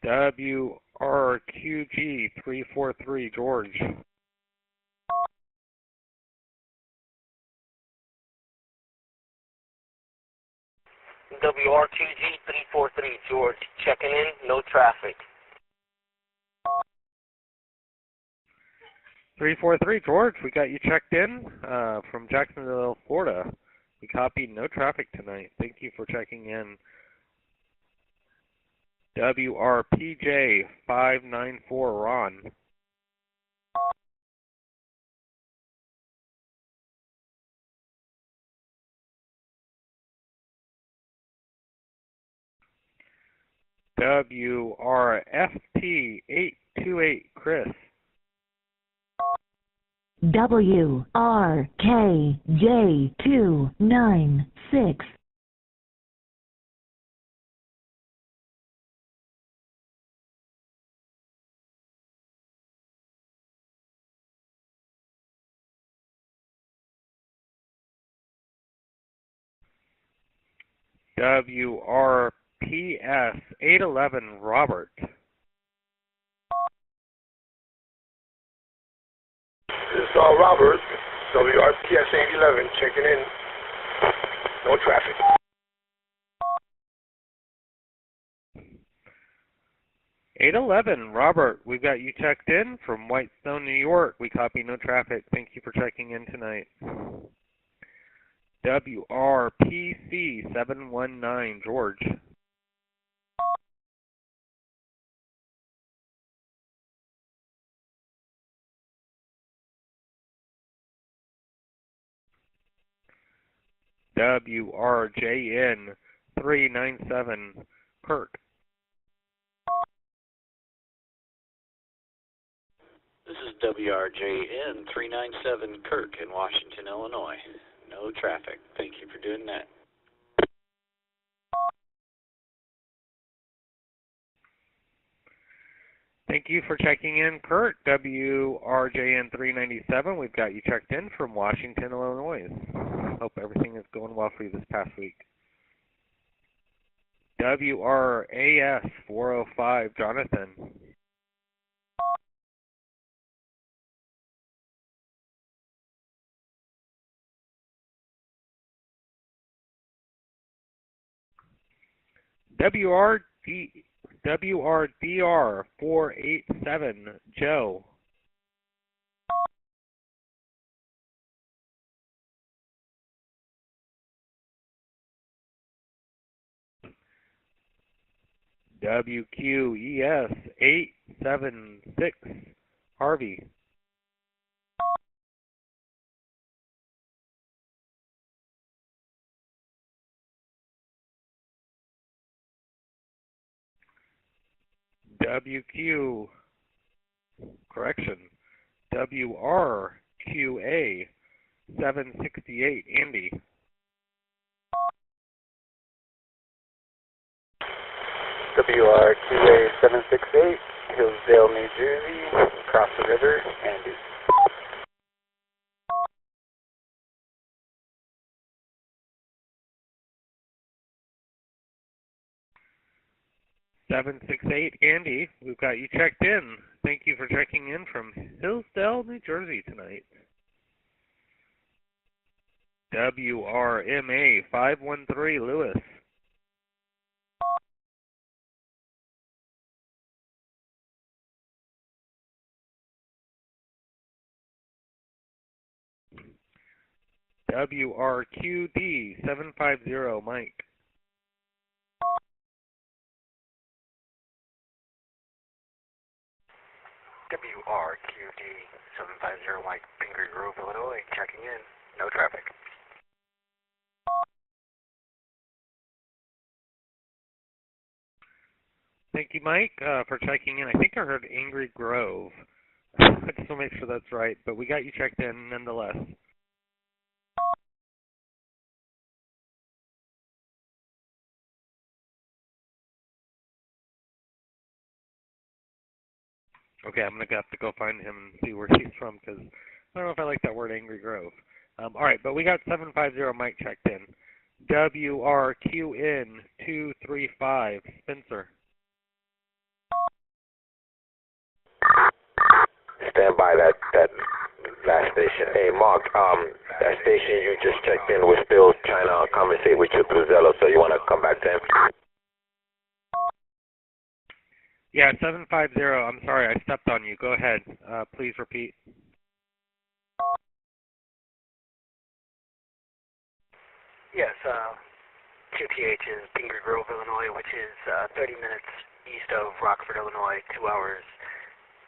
WRQG343, George. WRQG343, George. Checking in, no traffic. 343, George, we got you checked in from Jacksonville, Florida. We copied no traffic tonight. Thank you for checking in. WRPJ594, Ron. WRFP828, Chris. WRKJ296. WRPS811, Robert. This is Robert, WRPS 811, checking in. No traffic. Robert, we've got you checked in from Whitestone, New York. We copy no traffic. Thank you for checking in tonight. WRPC719, George. WRJN397, Kirk. This is WRJN397, Kirk in Washington, Illinois. No traffic. Thank you for doing that. Thank you for checking in, Kurt. WRJN 397. We've got you checked in from Washington, Illinois. Hope everything is going well for you this past week. WRAS 405, Jonathan. WRDR 487, Joe. WQES 876, Harvey. WRQA 768, Andy. WRQA 768, Hillsdale, New Jersey, across the river, Andy. Seven 6-8, Andy. We've got you checked in. Thank you for checking in from Hillsdale, New Jersey tonight. WRMA 513, Lewis. WRQD 750, Mike. WRQD 750, Mike, Pingree Grove, Illinois, checking in. No traffic. Thank you, Mike, for checking in. I think I heard Angry Grove. I just want to make sure that's right, but we got you checked in nonetheless. Okay, I'm going to have to go find him and see where he's from, because I don't know if I like that word, Angry Grove. All right, but we got 750 Mike checked in. WRQN 235, Spencer. Stand by that last station. Hey, Mark, that station you just checked in was still trying to conversate with you through Zello, so you want to come back to him? Yeah, 750. I'm sorry, I stepped on you. Go ahead. Please repeat. Yes, QTH is Pingree Grove, Illinois, which is 30 minutes east of Rockford, Illinois, 2 hours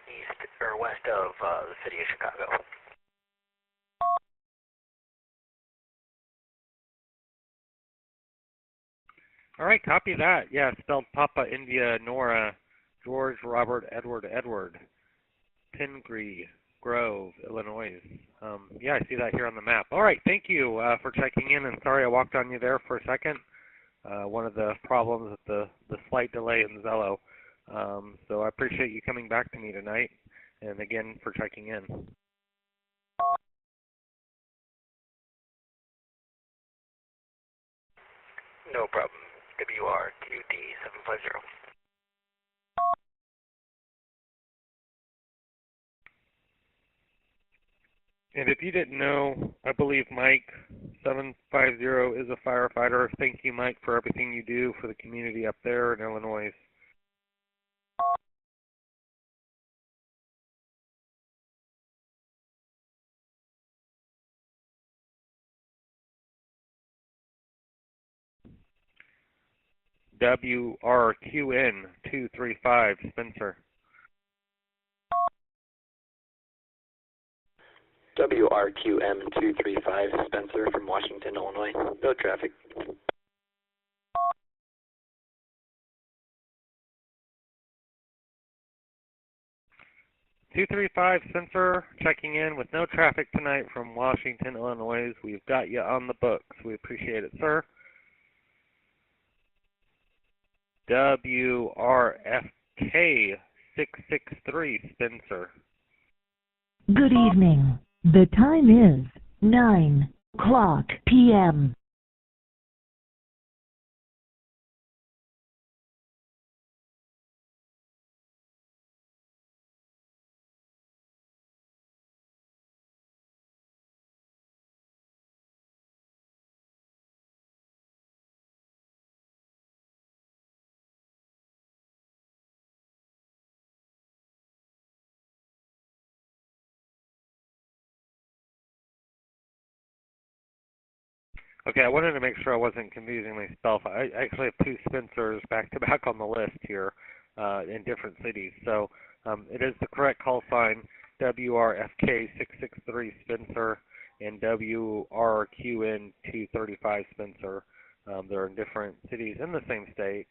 east or west of the city of Chicago. All right, copy that. Yeah, spelled Papa, India, Nora, George, Robert, Edward, Pingree Grove, Illinois. Yeah, I see that here on the map. All right, thank you for checking in, and sorry I walked on you there for a second. One of the problems with the slight delay in Zello. So I appreciate you coming back to me tonight, and again for checking in. No problem. WRQD 750. And if you didn't know, I believe Mike 750 is a firefighter. Thank you, Mike, for everything you do for the community up there in Illinois. WRQN 235, Spencer. WRQM 235, Spencer from Washington, Illinois. No traffic. $235, Spencer, checking in with no traffic tonight from Washington, Illinois. We've got you on the books. We appreciate it, sir. WRFK 663 Spencer. Good evening. The time is 9:00 p.m. Okay, I wanted to make sure I wasn't confusing myself. I actually have two Spencers back to back on the list here in different cities. So it is the correct call sign, WRFK663 Spencer and WRQN235 Spencer. They're in different cities in the same state.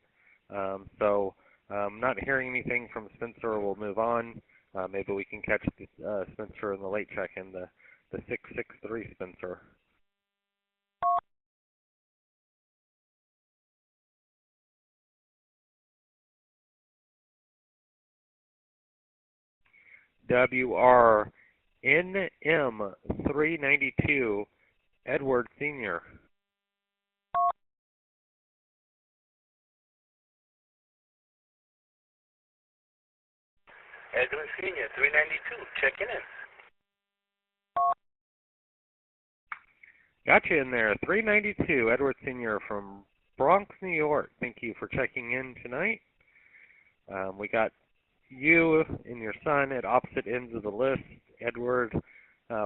So not hearing anything from Spencer, we'll move on. Maybe we can catch the Spencer in the late check-in, the 663 Spencer. WRNM392 Edward Sr. Edward Sr., 392, checking in. Gotcha in there, 392 Edward Sr. from Bronx, New York. Thank you for checking in tonight. We got you and your son at opposite ends of the list. Edward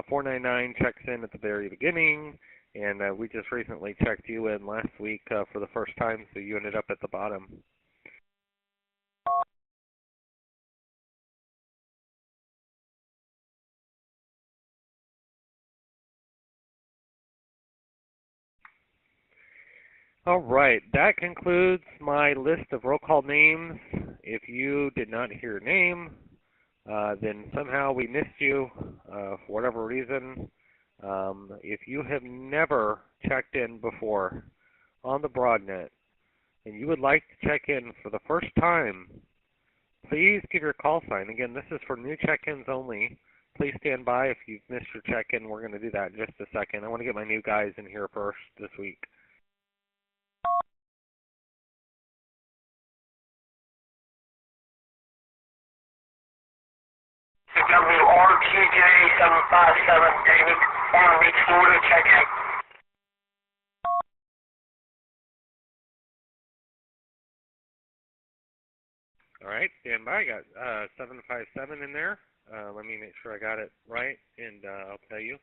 499 checks in at the very beginning, and we just recently checked you in last week for the first time, so you ended up at the bottom. All right, that concludes my list of roll call names. If you did not hear your name, then somehow we missed you for whatever reason. If you have never checked in before on the Broadnet and you would like to check in for the first time, please give your call sign. Again, this is for new check-ins only. Please stand by if you've missed your check-in. We're going to do that in just a second. I want to get my new guys in here first this week. WRQJ757, David, Long Beach, Florida, check in. All right, stand by. I got 757 in there. Let me make sure I got it right, and I'll tell you.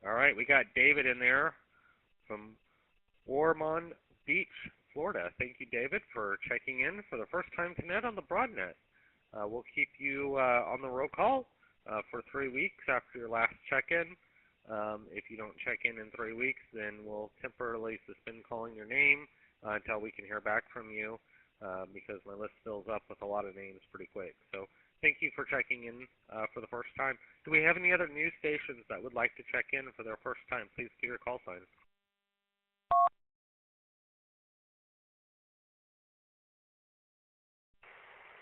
All right, we got David in there from Ormond Beach, Florida. Thank you, David, for checking in for the first time tonight on the Broadnet. We'll keep you on the roll call for 3 weeks after your last check-in. If you don't check in 3 weeks, then we'll temporarily suspend calling your name until we can hear back from you because my list fills up with a lot of names pretty quick. So thank you for checking in for the first time. Do we have any other news stations that would like to check in for their first time? Please give your call sign.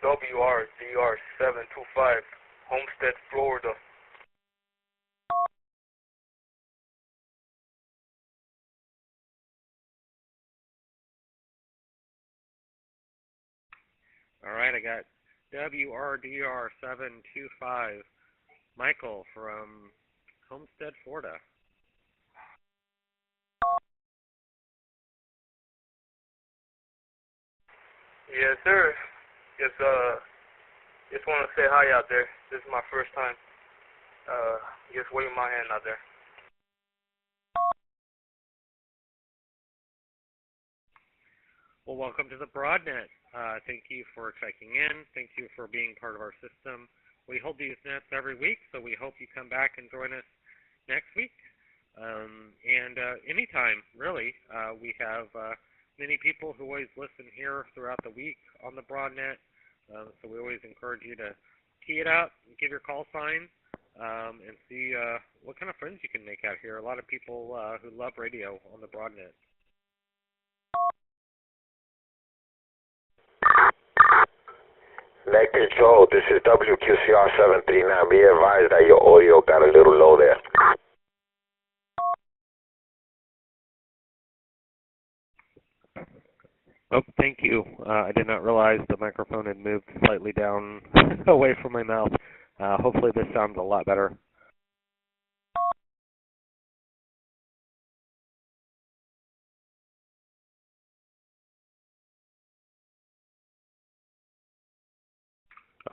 WRDR725, Homestead, Florida. All right, I got WRDR725, Michael from Homestead, Florida. Yes, sir. Just want to say hi out there. This is my first time. Just waving my hand out there. Well, welcome to the Broadnet. Thank you for checking in. Thank you for being part of our system. We hold these nets every week, so we hope you come back and join us next week. And anytime, really. We have many people who always listen here throughout the week on the Broadnet, so we always encourage you to key it up, give your call sign. and see what kind of friends you can make out here. A lot of people who love radio on the Broadnet. Net Control, this is WQCR 739. Be advised that your audio got a little low there. Oh, thank you. I did not realize the microphone had moved slightly down away from my mouth. Hopefully this sounds a lot better.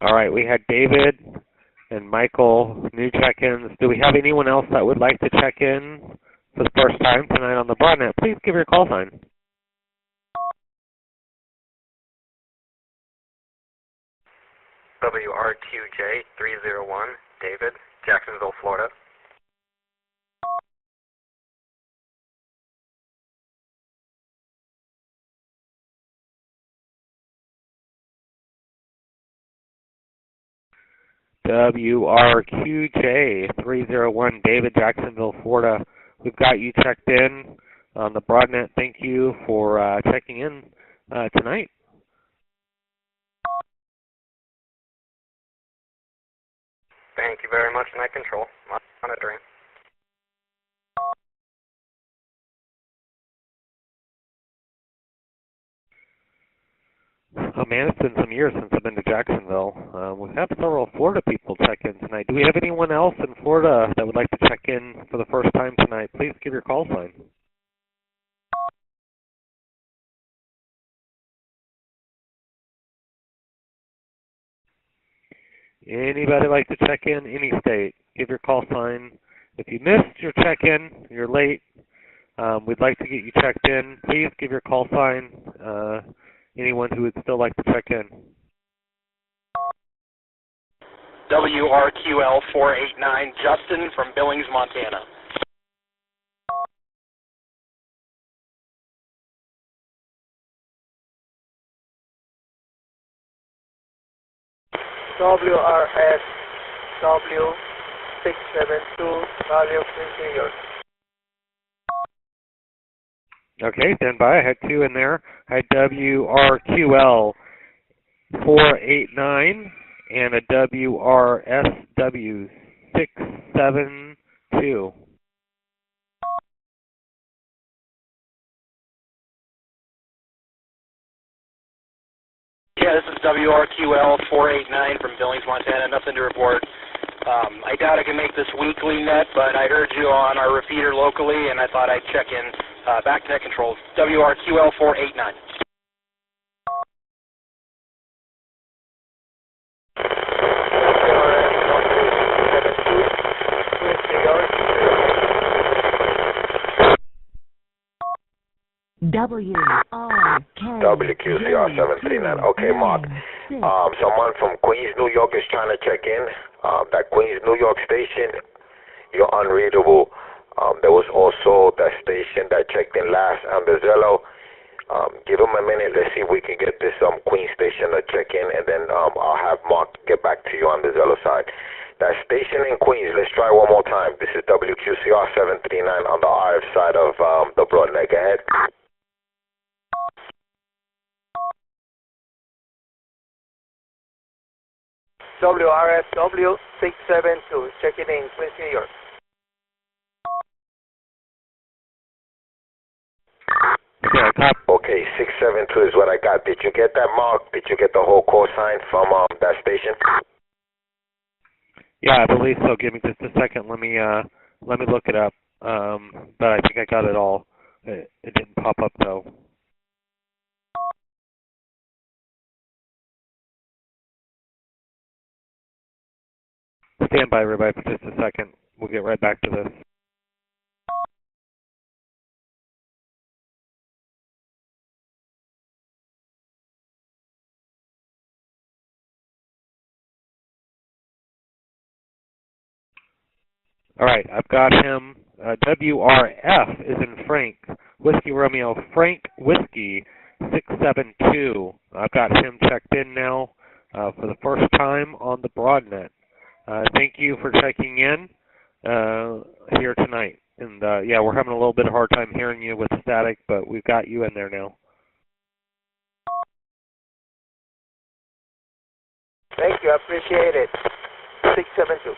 All right, we had David and Michael, new check-ins. Do we have anyone else that would like to check in for the first time tonight on the Broadnet? Please give your call sign. WRQJ 301, David, Jacksonville, Florida. WRQJ 301, David, Jacksonville, Florida. We've got you checked in on the Broadnet. Thank you for checking in tonight. Thank you very much, Net Control. Monitoring. Oh man, it's been some years since I've been to Jacksonville. We have several Florida people check in tonight. Do we have anyone else in Florida that would like to check in for the first time tonight? Please give your call sign. Anybody like to check in? Any state? Give your call sign. If you missed your check-in, you're late. We'd like to get you checked in. Please give your call sign. Anyone who would still like to check in. WRQL 489, Justin from Billings, Montana. WRSW 672, Valley, New York. Okay, stand by. I had two in there. I had WRQL 489 and a WRSW 672. Yeah, this is WRQL 489 from Billings, Montana. Nothing to report. I doubt I can make this weekly net, but I heard you on our repeater locally, and I thought I'd check in. Back to Net Control. WRQL 489. WQCR 739. Okay, Mark. Someone from Queens, New York is trying to check in. That Queens, New York station, you're unreadable. There was also that station that checked in last on the Zello. Give them a minute. Let's see if we can get this Queens station to check in, and then I'll have Mark get back to you on the Zello side. That station in Queens, let's try one more time. This is WQCR 739 on the RF side of the Broadnet. Go ahead. WRSW 672, checking in, Queens, New York. Okay, 672 is what I got. Did you get that, Mark? Did you get the whole call sign from that station? Yeah, I believe so. Give me just a second. Let me look it up. But I think I got it all. It didn't pop up though. Stand by, everybody, for just a second. We'll get right back to this. All right, I've got him. WRF is in Frank. Whiskey Romeo, Frank Whiskey 672. I've got him checked in now for the first time on the Broadnet. Thank you for checking in here tonight. And yeah, we're having a little bit of a hard time hearing you with static, but we've got you in there now. Thank you, I appreciate it. 672.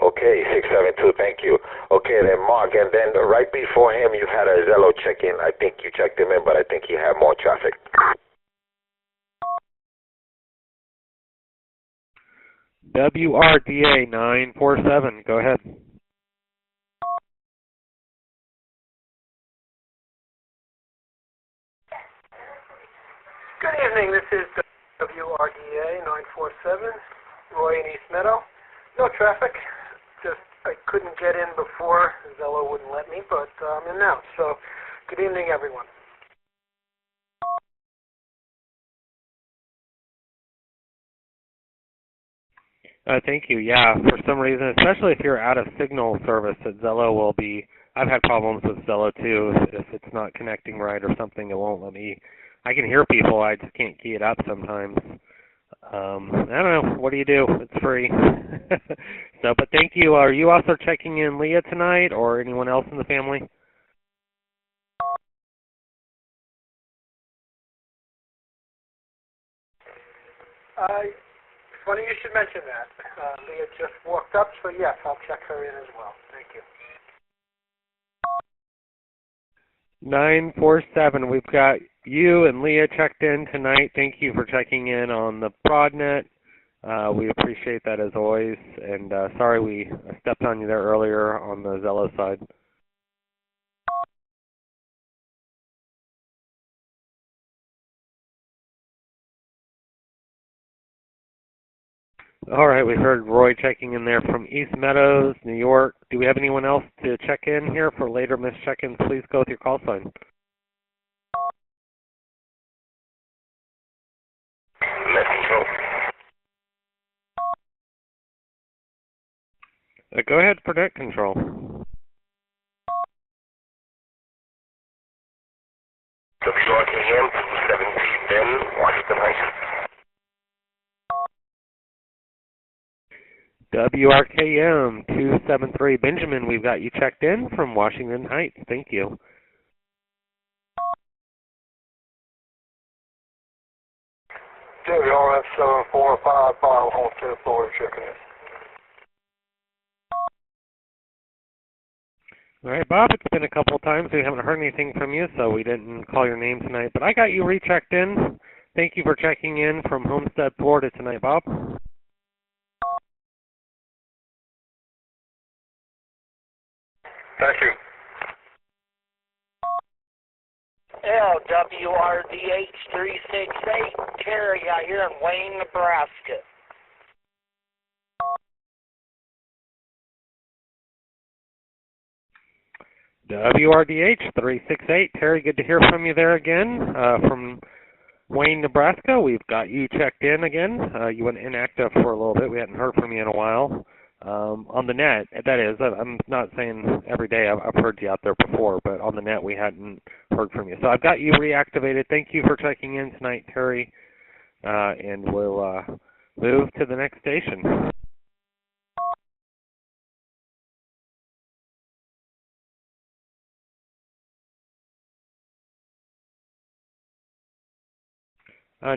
Okay, 672, thank you. Okay, then Mark, and then right before him you had a Zello check-in. I think you checked him in, but I think he had more traffic. WRDA 947, go ahead. Good evening, this is WRDA 947, Roy in East Meadow. No traffic, just I couldn't get in before, Zello wouldn't let me, but I'm in now. So, good evening everyone. Thank you. Yeah, for some reason, especially if you're out of signal service, that Zello will be. I've had problems with Zello too. If it's not connecting right or something, it won't let me. I can hear people. I just can't key it up sometimes. I don't know. What do you do? It's free. So, but thank you. Are you also checking in Leah tonight, or anyone else in the family? Funny you should mention that. Leah just walked up, so yes, I'll check her in as well. Thank you. 947. We've got you and Leah checked in tonight. Thank you for checking in on the Broadnet. We appreciate that as always. And sorry we stepped on you there earlier on the Zello side. All right, we heard Roy checking in there from East Meadows, New York. Do we have anyone else to check in here for later missed check-ins? Please go with your call sign. Net control. Go ahead for net control. WRKM 273 Ben, Washington Heights. WRKM 273 Benjamin, we've got you checked in from Washington Heights. Thank you. WRF 745 on 10th floor checking in. All right, Bob, it's been a couple of times. We haven't heard anything from you, so we didn't call your name tonight. But I got you rechecked in. Thank you for checking in from Homestead, Florida tonight, Bob. Thank you. LWRDH 368, Terry out here in Wayne, Nebraska. WRDH 368, Terry, good to hear from you there again from Wayne, Nebraska. We've got you checked in again. You went inactive for a little bit. We hadn't heard from you in a while. On the net, that is, I'm not saying every day. I've heard you out there before, but on the net we hadn't heard from you. So I've got you reactivated. Thank you for checking in tonight, Terry, and we'll move to the next station.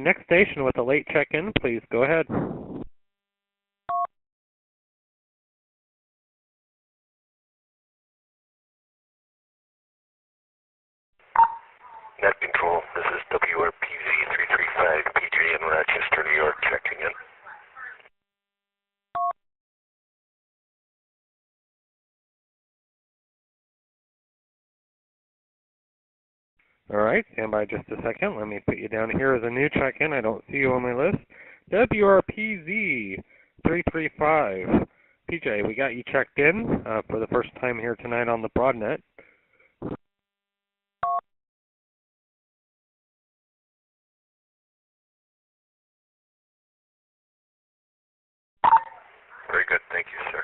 Next station with a late check-in, please go ahead. Net control, this is WRPZ 335 PJ in Rochester, New York, checking in. All right, stand by just a second. Let me put you down here as a new check-in. I don't see you on my list. WRPZ 335. PJ, we got you checked in for the first time here tonight on the Broadnet. Very good, thank you, sir.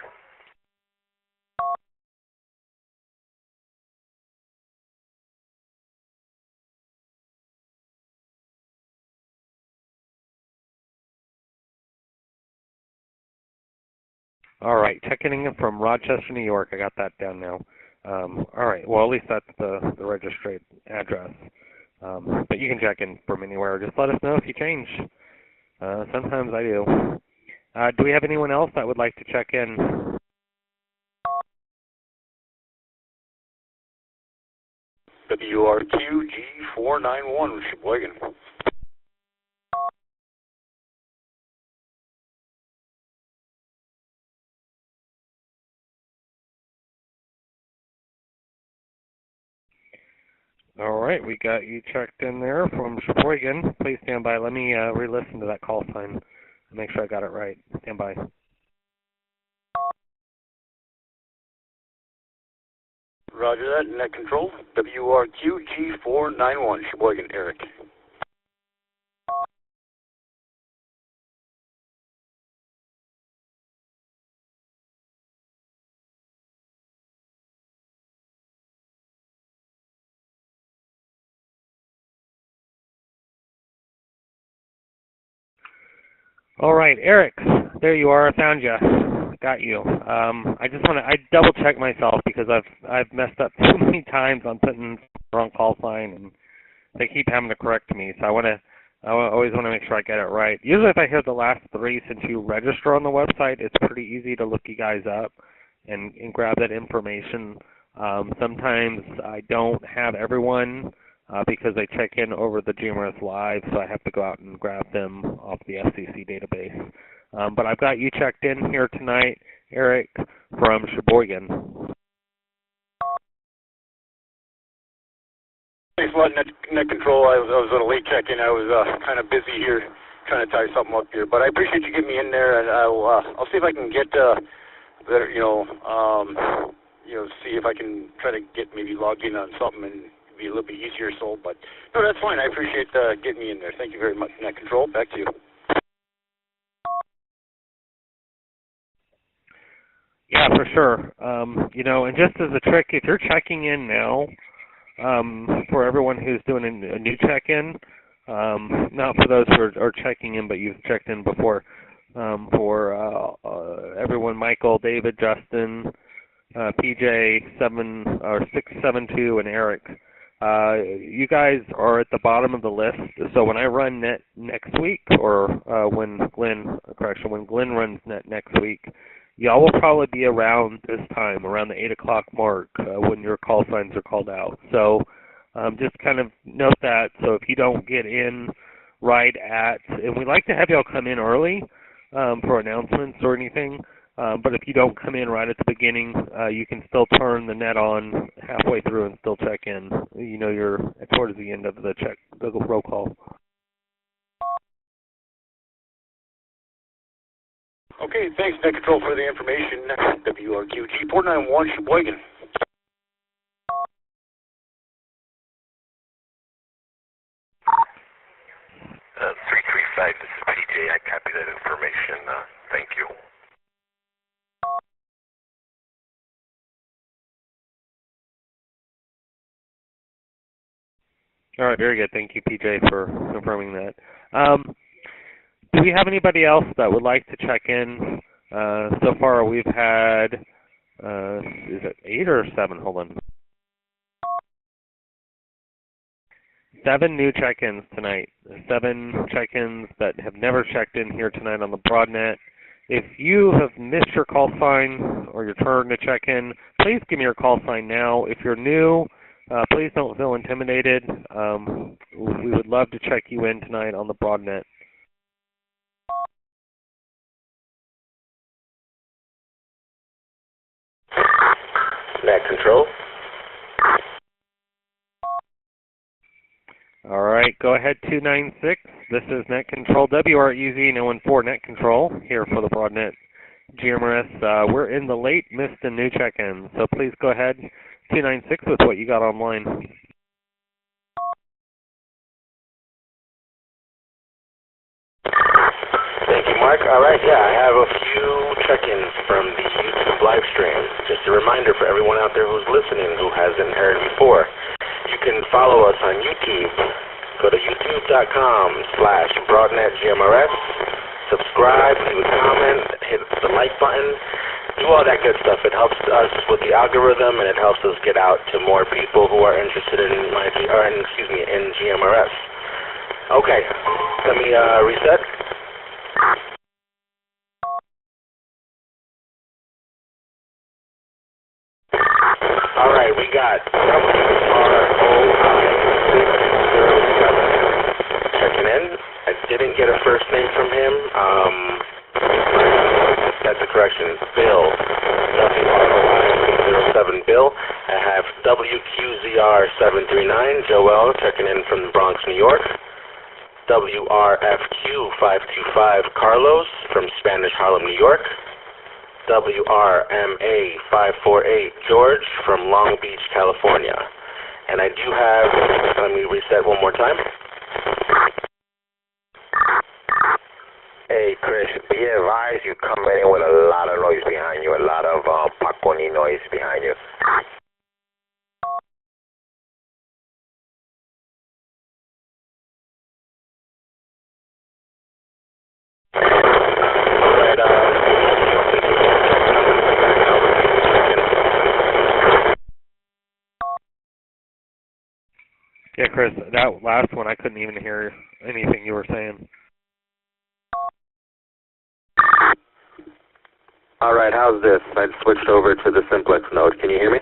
All right, checking in from Rochester, New York. I got that down now. All right, well, at least that's the registered address. But you can check in from anywhere. Just let us know if you change. Sometimes I do. Do we have anyone else that would like to check in? WRQG491, Sheboygan. All right, we got you checked in there from Sheboygan. Please stand by. Let me re-listen to that call sign and make sure I got it right. Stand by. Roger that, net control. WRQG491, Sheboygan, Eric. All right, Eric, there you are. I found you. Got you. I just want to double check myself because I've messed up too many times on putting the wrong call sign, and they keep having to correct me. So I always want to make sure I get it right. Usually, if I hear the last three, since you register on the website, it's pretty easy to look you guys up and grab that information. Sometimes I don't have everyone. Because they check in over the GMRS Live, so I have to go out and grab them off the FCC database. But I've got you checked in here tonight, Eric, from Sheboygan. Thanks a lot, net control. I was on a late check-in. I was kind of busy here trying to tie something up here. But I appreciate you getting me in there, and I'll see if I can get better, see if I can try to get maybe logged in on something and be a little bit easier sold, but no, that's fine. I appreciate getting me in there. Thank you very much. Net control, back to you. Yeah, for sure. And just as a trick, if you're checking in now, for everyone who's doing a new check-in, not for those who are checking in, but you've checked in before, for everyone, Michael, David, Justin, PJ 672, and Eric. You guys are at the bottom of the list, so when I run net next week, or when Glenn runs net next week, y'all will probably be around this time, around the 8 o'clock mark, when your call signs are called out. So just kind of note that, so if you don't get in right at, and we like to have y'all come in early for announcements or anything, but if you don't come in right at the beginning, you can still turn the net on halfway through and still check in. You're towards the end of the roll call. Okay, thanks, net control, for the information. WRQG 491, Sheboygan. 335, this is PJ. I copy that information. Thank you. All right, very good. Thank you, PJ, for confirming that. Do we have anybody else that would like to check in? So far, we've had, is it 8 or 7? Hold on. 7 new check-ins tonight. 7 check-ins that have never checked in here tonight on the Broadnet. If you have missed your call sign or your turn to check in, please give me your call sign now. If you're new, please don't feel intimidated. We would love to check you in tonight on the Broadnet. Net control. All right, go ahead, 296. This is Net Control, WREZ 914 Net Control, here for the Broadnet GMRS. We're in the late, missed, and new check-ins, so please go ahead, 296, with what you got online. Thank you, Mark. All right, yeah, I have a few check-ins from the YouTube live stream. Just a reminder for everyone out there who's listening who hasn't heard before. You can follow us on YouTube. Go to youtube.com/BroadnetGMRS. Subscribe, leave a comment, hit the like button. do all that good stuff. It helps us with the algorithm, and it helps us get out to more people who are interested in in GMRS. Okay, let me reset. All right, we got WROI607 checking in. I didn't get a first name from him. That's a correction. Bill. WROI607 Bill. I have WQZR739 Joel checking in from the Bronx, New York. WRFQ525 Carlos from Spanish Harlem, New York. WRMA548 George from Long Beach, California. And I do have, let me reset one more time. Hey, Chris, be advised you come in with a lot of noise behind you, a lot of Paconi noise behind you. Yeah, Chris, that last one I couldn't even hear anything you were saying. All right, how's this? I switched over to the simplex node. Can you hear me?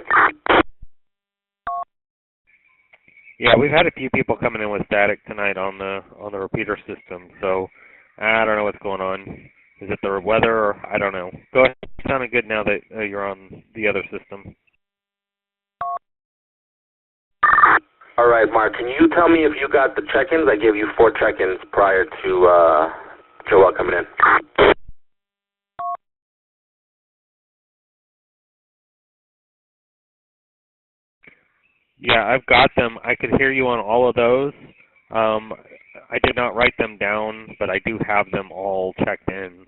Yeah, we've had a few people coming in with static tonight on the repeater system, so I don't know what's going on. Is it the weather, or I don't know. Go ahead. It sounded good now that you're on the other system. All right, Mark, can you tell me if you got the check-ins? I gave you 4 check-ins prior to Joel coming in. Yeah, I've got them. I could hear you on all of those. I did not write them down, but I do have them all checked in.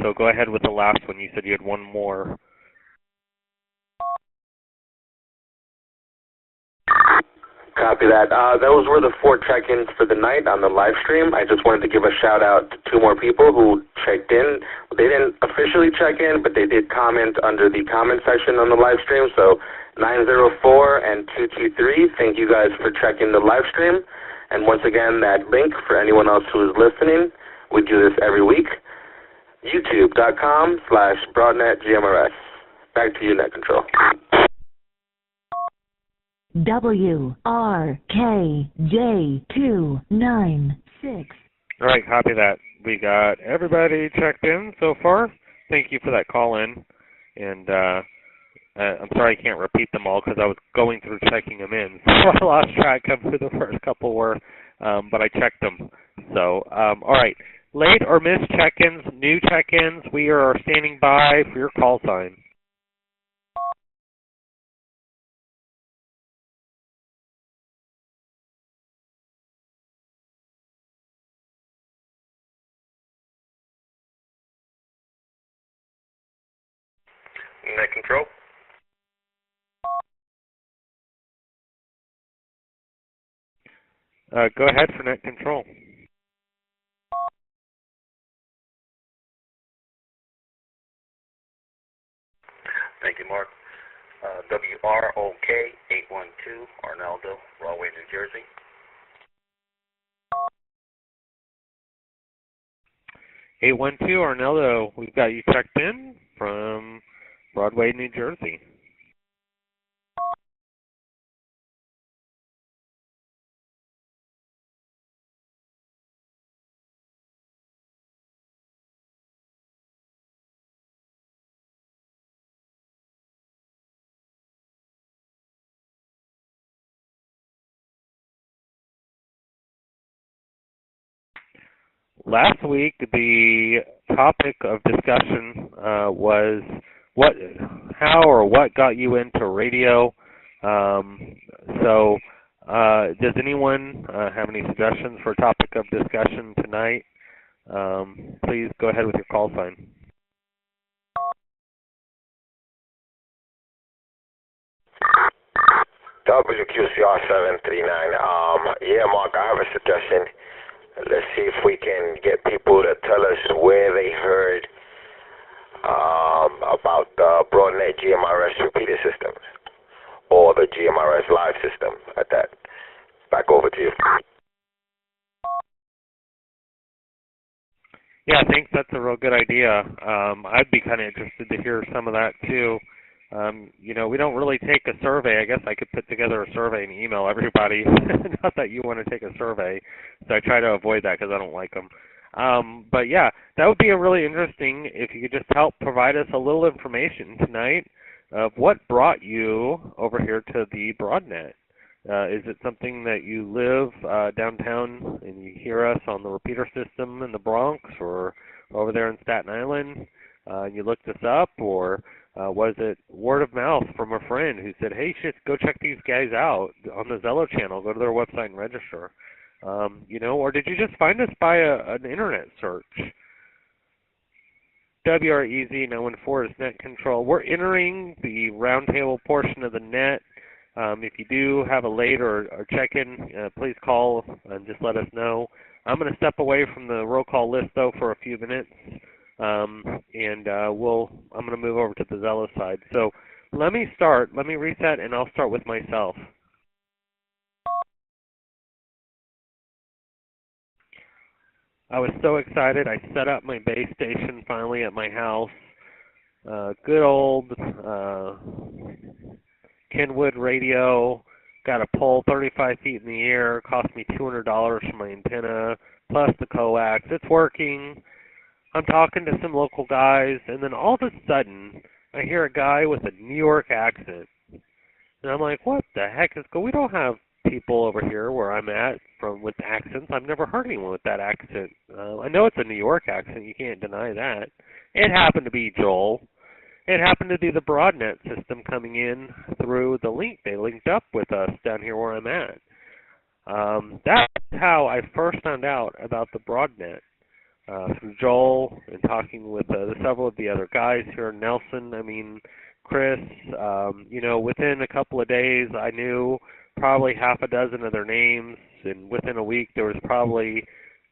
So go ahead with the last one. You said you had one more. Copy that. Those were the 4 check-ins for the night on the live stream. I just wanted to give a shout-out to 2 more people who checked in. They didn't officially check in, but they did comment under the comment section on the live stream. So 904 and 223, thank you guys for checking the live stream. And once again, that link for anyone else who is listening, we do this every week, youtube.com/BroadnetGMRS. Back to you, Net Control. WRKJ296. All right, copy that. We got everybody checked in so far. Thank you for that call in. And I'm sorry I can't repeat them all because I was going through checking them in. So I lost track of who the first couple were, but I checked them. So, all right. Late or missed check-ins, new check-ins, we are standing by for your call sign. Net Control. Go ahead for Net Control. Thank you, Mark. WROK812, Arnaldo, Rahway, New Jersey. (812) Arnaldo, we've got you checked in from Broadway, New Jersey. Last week, the topic of discussion was how or what got you into radio. Does anyone have any suggestions for a topic of discussion tonight? Please go ahead with your call sign. WQCR739. Yeah, Mark, I have a suggestion. Let's see if we can get people to tell us where they heard about GMRS repeater systems, or the GMRS live system at that. Back over to you. Yeah, I think that's a real good idea. I'd be kind of interested to hear some of that too. You know, we don't really take a survey. I guess I could put together a survey and email everybody. Not that you want to take a survey, so I try to avoid that because I don't like them. But yeah, that would be a really interesting if you could just help provide us a little information tonight of what brought you over here to the Broadnet. Is it something that you live downtown and you hear us on the repeater system in the Bronx or over there in Staten Island and you looked us up, or was it word of mouth from a friend who said, hey, go check these guys out on the Zello channel, go to their website and register? You know, or did you just find us by an internet search? WREZ914 is net control. We're entering the roundtable portion of the net. If you do have a late or check-in, please call and just let us know. I'm going to step away from the roll call list, though, for a few minutes, and I'm going to move over to the Zello side. So let me reset, and I'll start with myself. I was so excited. I set up my base station finally at my house. Good old Kenwood radio. Got a pole 35 feet in the air. Cost me $200 for my antenna, plus the coax. It's working. I'm talking to some local guys, and then all of a sudden, I hear a guy with a New York accent. And I'm like, what the heck is going on? We don't have people over here where I'm at with accents. I've never heard anyone with that accent. I know it's a New York accent. You can't deny that. It happened to be Joel. It happened to be the Broadnet system coming in through the link. They linked up with us down here where I'm at. That's how I first found out about the Broadnet. Through Joel and talking with several of the other guys here, Chris. You know, within a couple of days, I knew probably half a dozen of their names, and within a week, there was probably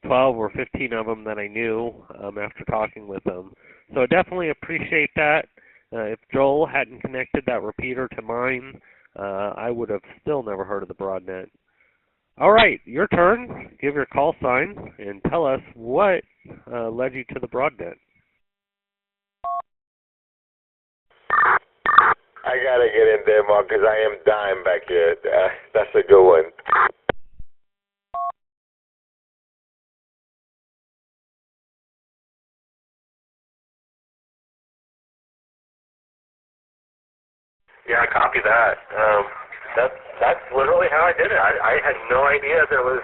12 or 15 of them that I knew after talking with them. So I definitely appreciate that. If Joel hadn't connected that repeater to mine, I would have still never heard of the Broadnet. All right, your turn. Give your call sign and tell us what led you to the Broadnet. I gotta get in there, Mark, because I am dying back here. That's a good one. Yeah, I copy that. That's literally how I did it. I had no idea there was.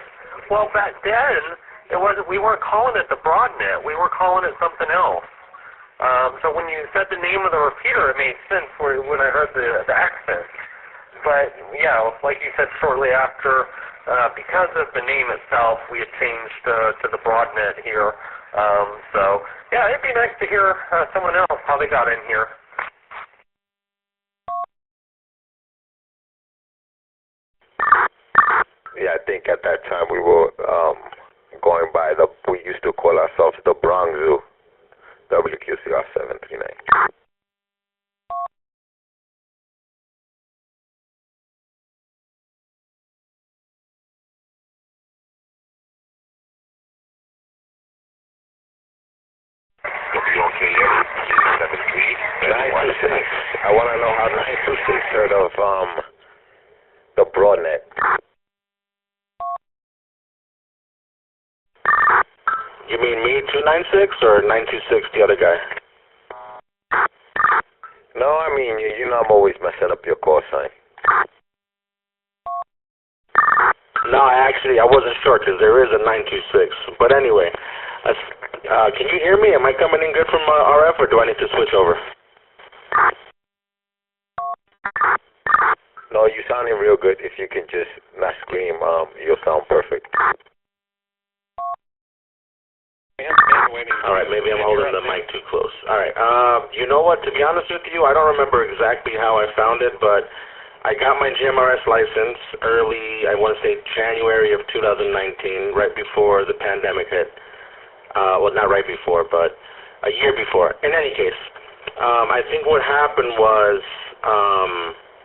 Well, back then it wasn't. We weren't calling it the Broadnet. We were calling it something else. So when you said the name of the repeater, it made sense when I heard the accent. But yeah, like you said, shortly after, because of the name itself, we had changed to the Broadnet here. So yeah, it'd be nice to hear someone else how they got in here. Yeah, I think at that time we were going by we used to call ourselves the Bronx Zoo, WQCR 739. I want to know how 926 heard of the Broadnet. You mean me, 296, or 926, the other guy? No, I mean, you know I'm always messing up your call sign. No, I wasn't sure, because there is a 926. But anyway, can you hear me? Am I coming in good from RF, or do I need to switch over? No, you're sounding real good. If you can just not scream, you'll sound perfect. All right, maybe I'm holding the mic too close. All right, you know what? To be honest with you, I don't remember exactly how I found it, but I got my GMRS license early, I want to say January of 2019, right before the pandemic hit. Well, not right before, but a year before. In any case, I think what happened was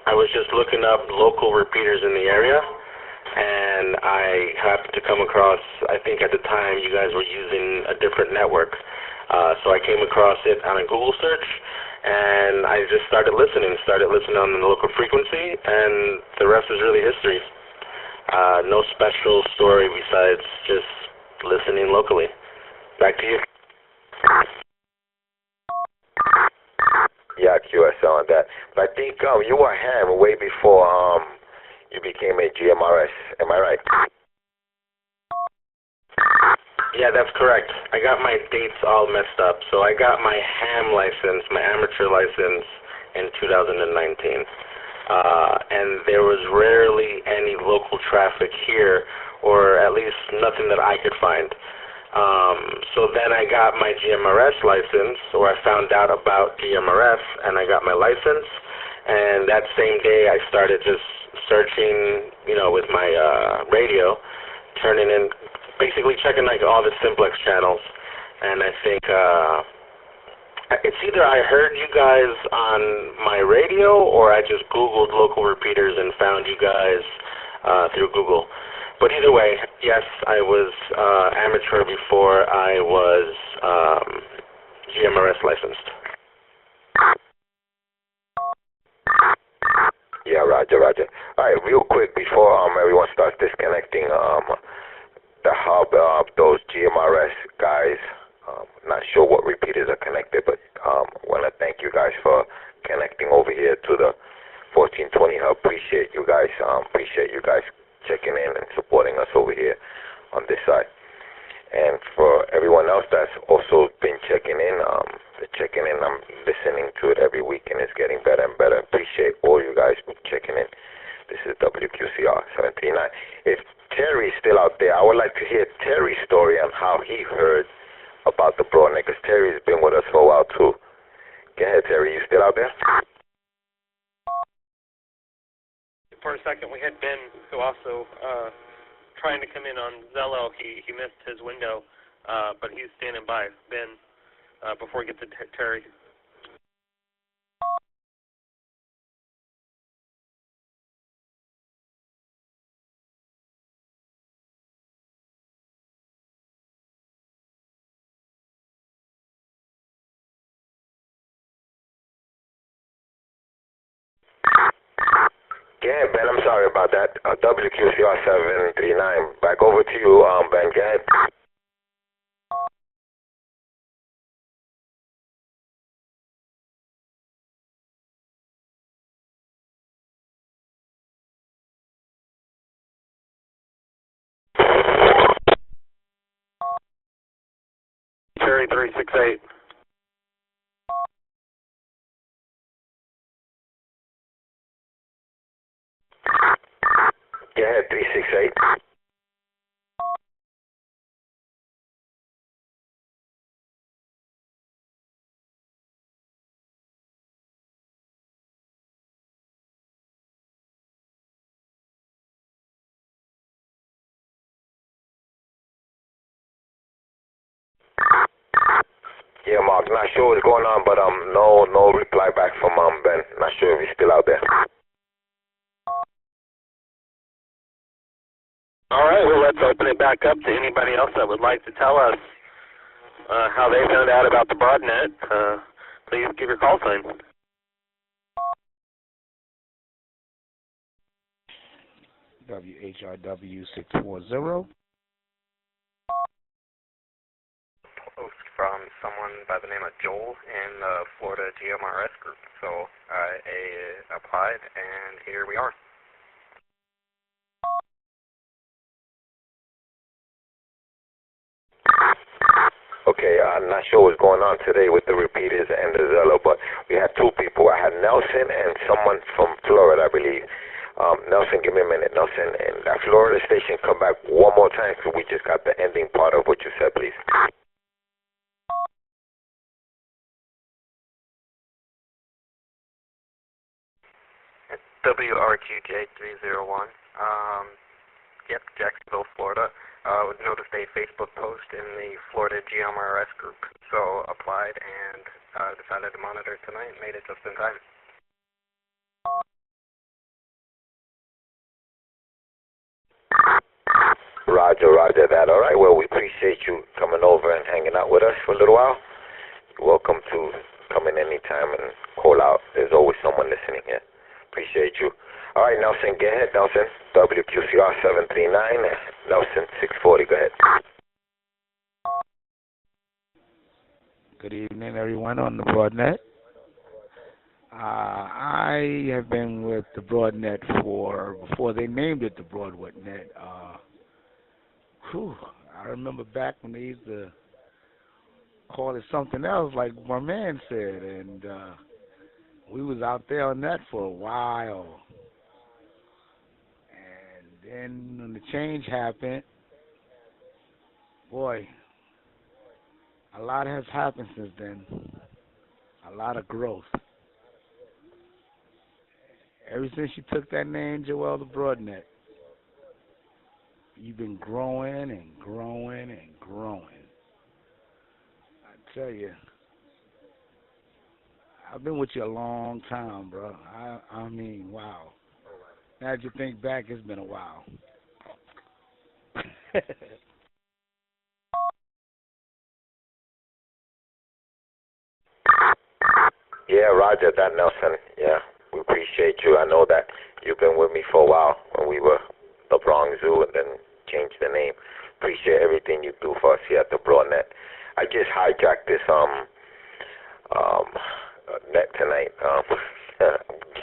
I was just looking up local repeaters in the area, and I happened to come across, I think at the time you guys were using a different network. So I came across it on a Google search, and I just started listening on the local frequency, and the rest is really history. No special story besides just listening locally. Back to you. Yeah, QSL on that. But I think you were ham way before you became a GMRS. Am I right? Yeah, that's correct. I got my dates all messed up. So I got my ham license, my amateur license, in 2019. And there was rarely any local traffic here, or at least nothing that I could find. So then I got my GMRS license, or I found out about GMRS, and I got my license. And that same day I started just searching, with my radio, turning in, basically checking like all the simplex channels. And I think it's either I heard you guys on my radio, or I just Googled local repeaters and found you guys through Google. But either way, yes, I was amateur before I was GMRS licensed. Yeah, Roger. All right, real quick before everyone starts disconnecting, the hub, those GMRS guys, not sure what repeaters are connected, but want to thank you guys for connecting over here to the 1420 hub. Appreciate you guys. Checking in and supporting us over here on this side. And for everyone else that's also been checking in, I'm listening to it every week, and it's getting better and better. Appreciate all you guys checking in. This is WQCR 739. If Terry's still out there, I would like to hear Terry's story on how he heard about the Broadnet, because Terry's been with us for a while too. Go ahead, Terry. You still out there? For a second, we had Ben, who also trying to come in on Zello. He missed his window, but he's standing by. Ben, before we get to Terry. Yeah, Ben, I'm sorry about that. WQCR 739. Back over to you, Ben. Go ahead. Terry 368. Go ahead, 368. Yeah, Mark, not sure what's going on, but no reply back from Ben. Not sure if he's still out there. All right, well, let's open it back up to anybody else that would like to tell us how they found out about the Broadnet. Please give your call sign. WHRW 640. Post from someone by the name of Joel in the Florida GMRS group. So I applied, and here we are. Okay, I'm not sure what's going on today with the repeaters and the Zello, but we had two people. I had Nelson and someone from Florida, I believe. Nelson, give me a minute. Nelson, and that Florida station, come back one more time, because we just got the ending part of what you said, please. WRQJ 301. Yep, Jacksonville, Florida. Noticed a Facebook post in the Florida GMRS group, so applied and decided to monitor tonight and made it just in time. Roger that. All right, well, we appreciate you coming over and hanging out with us for a little while. You're welcome to come in anytime and call out. There's always someone listening here. Appreciate you. All right, Nelson, go ahead, Nelson. WQCR 739, Nelson 640, go ahead. Good evening, everyone on the Broadnet. I have been with the Broadnet before they named it the Broadnet. I remember back when they used to call it something else, like my man said, and we was out there on that for a while. And then when the change happened, boy, a lot has happened since then. A lot of growth. Ever since you took that name, Joel, the Broadnet, you've been growing and growing and growing. I tell you, I've been with you a long time, bro. I mean, wow. Now that you think back, it's been a while. Yeah, roger that, Nelson. Yeah, we appreciate you. I know that you've been with me for a while when we were the Bronx Zoo and then changed the name. Appreciate everything you do for us here at the Broadnet. I just hijacked this net tonight,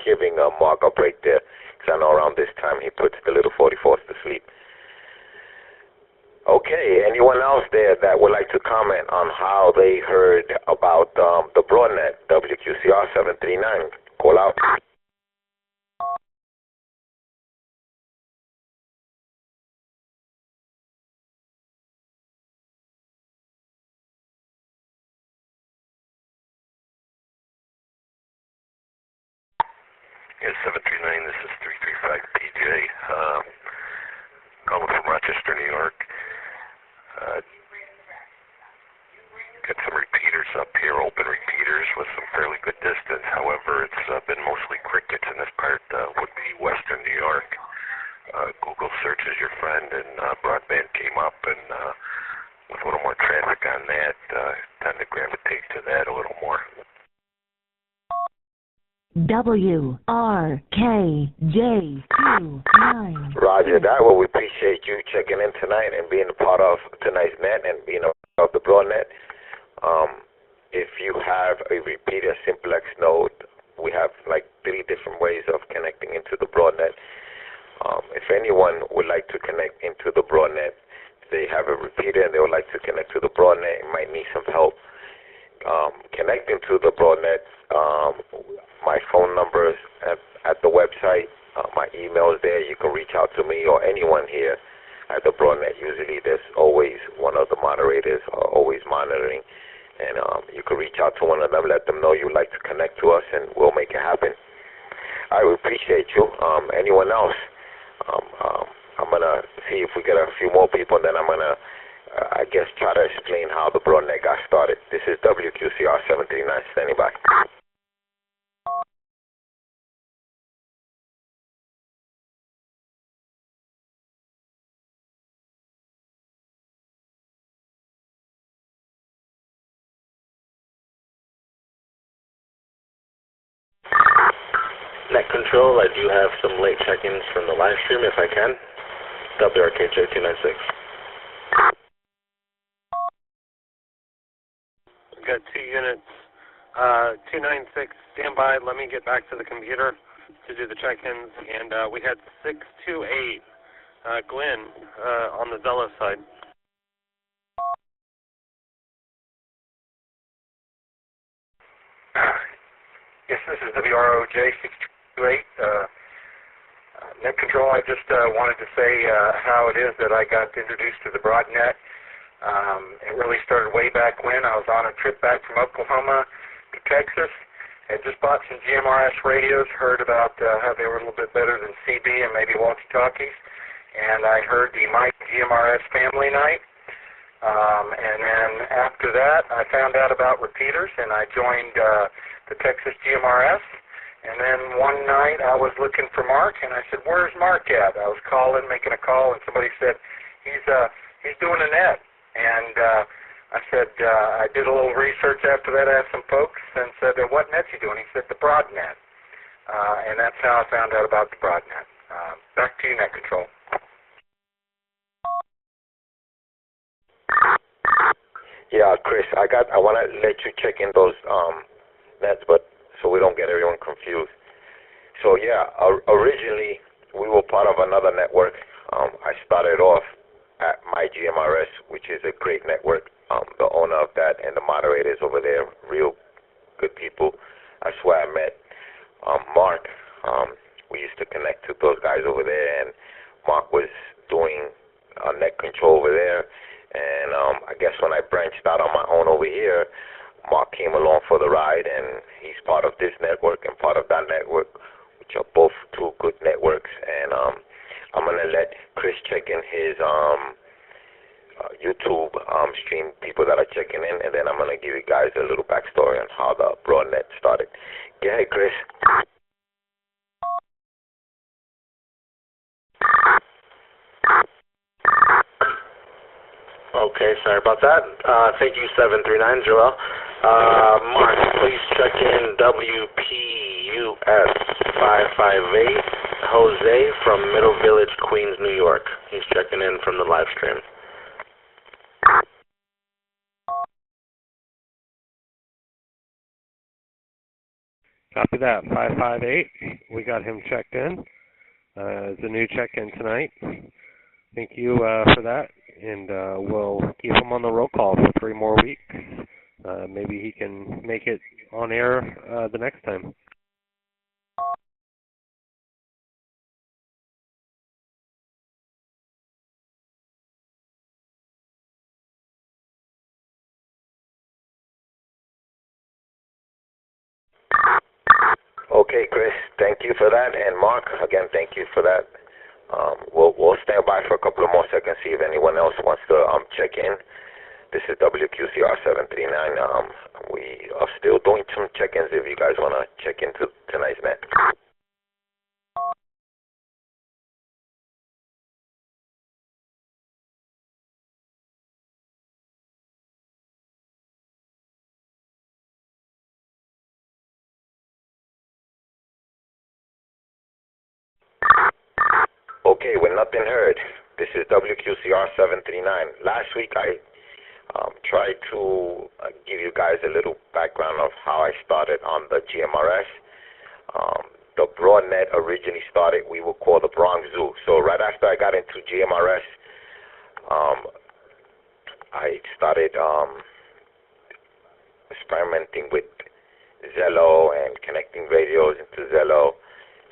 giving Mark a break there, because I know around this time he puts the little 44s to sleep. Okay, anyone else there that would like to comment on how they heard about the Broadnet, WQCR 739? Call out. Yes, 739, this is 335 PJ. Calling from Rochester, New York. Got some repeaters up here, open repeaters with some fairly good distance. However, it's been mostly crickets in this part, would be Western New York. Google search is your friend, and broadband came up, and with a little more traffic on that, tend to gravitate to that a little more. WRKJ29. Roger that. Well, we appreciate you checking in tonight and being a part of tonight's net and being a part of the Broadnet. If you have a repeater simplex node, we have like 3 different ways of connecting into the Broadnet. If anyone would like to connect into the Broadnet, they have a repeater and they would like to connect to the Broadnet, and might need some help connecting to the Broadnet. My phone number is at the website. My email is there. You can reach out to me or anyone here at the Broadnet. Usually there's always one of the moderators always monitoring, and you can reach out to one of them, let them know you'd like to connect to us, and we'll make it happen. I appreciate you. Anyone else? I'm going to see if we get a few more people, and then I'm going to, I guess, try to explain how the Broadnet got started. This is WQCR 739, standing by. Net control, I do have some late check-ins from the live stream if I can. WRKJ296. We've got 2 units, 296, stand by. Let me get back to the computer to do the check-ins. And we had 628, Glenn, on the Zello side. Yes, this is WROJ628. Net control, I just wanted to say how it is that I got introduced to the Broadnet. It really started way back when. I was on a trip back from Oklahoma to Texas. Had just bought some GMRS radios, heard about how they were a little bit better than CB and maybe walkie-talkies. And I heard the My GMRS Family Night. And then after that, I found out about repeaters, and I joined the Texas GMRS. And then one night I was looking for Mark, and I said, "Where's Mark at?" I was calling, making a call, and somebody said, he's doing a net. And I said, I did a little research after that, asked some folks, and said, "What net's he doing?" He said, "The Broadnet." And that's how I found out about the Broadnet. Back to you, Net Control. Yeah, Chris, I want to let you check in those nets, but so we don't get everyone confused. So yeah, originally we were part of another network. I started off at my GMRS, which is a great network. The owner of that and the moderators over there, real good people. That's where I met Mark. We used to connect to those guys over there, and Mark was doing net control over there. And I guess when I branched out on my own over here, Mark came along for the ride, and he's part of this network and part of that network, which are both two good networks. And I'm going to let Chris check in his YouTube stream, people that are checking in, and then I'm going to give you guys a little backstory on how the Broadnet started. Go ahead, Chris. Okay, sorry about that. Thank you, 739, Joel. Mark, please check in WPUS 558, Jose from Middle Village, Queens, New York. He's checking in from the live stream. Copy that, 558. We got him checked in. It's a new check-in tonight. Thank you for that, and we'll keep him on the roll call for 3 more weeks. Maybe he can make it on air the next time. Okay, Chris, thank you for that, and Mark, again, thank you for that. We'll stand by for a couple of more seconds, see if anyone else wants to check in. This is WQCR 739. We are still doing some check-ins if you guys want to check into tonight's net. Okay, with nothing heard, this is WQCR 739. Last week I tried to give you guys a little background of how I started on the GMRS. The Broadnet originally started, we would call the Bronx Zoo. So right after I got into GMRS, I started experimenting with Zello and connecting radios into Zello,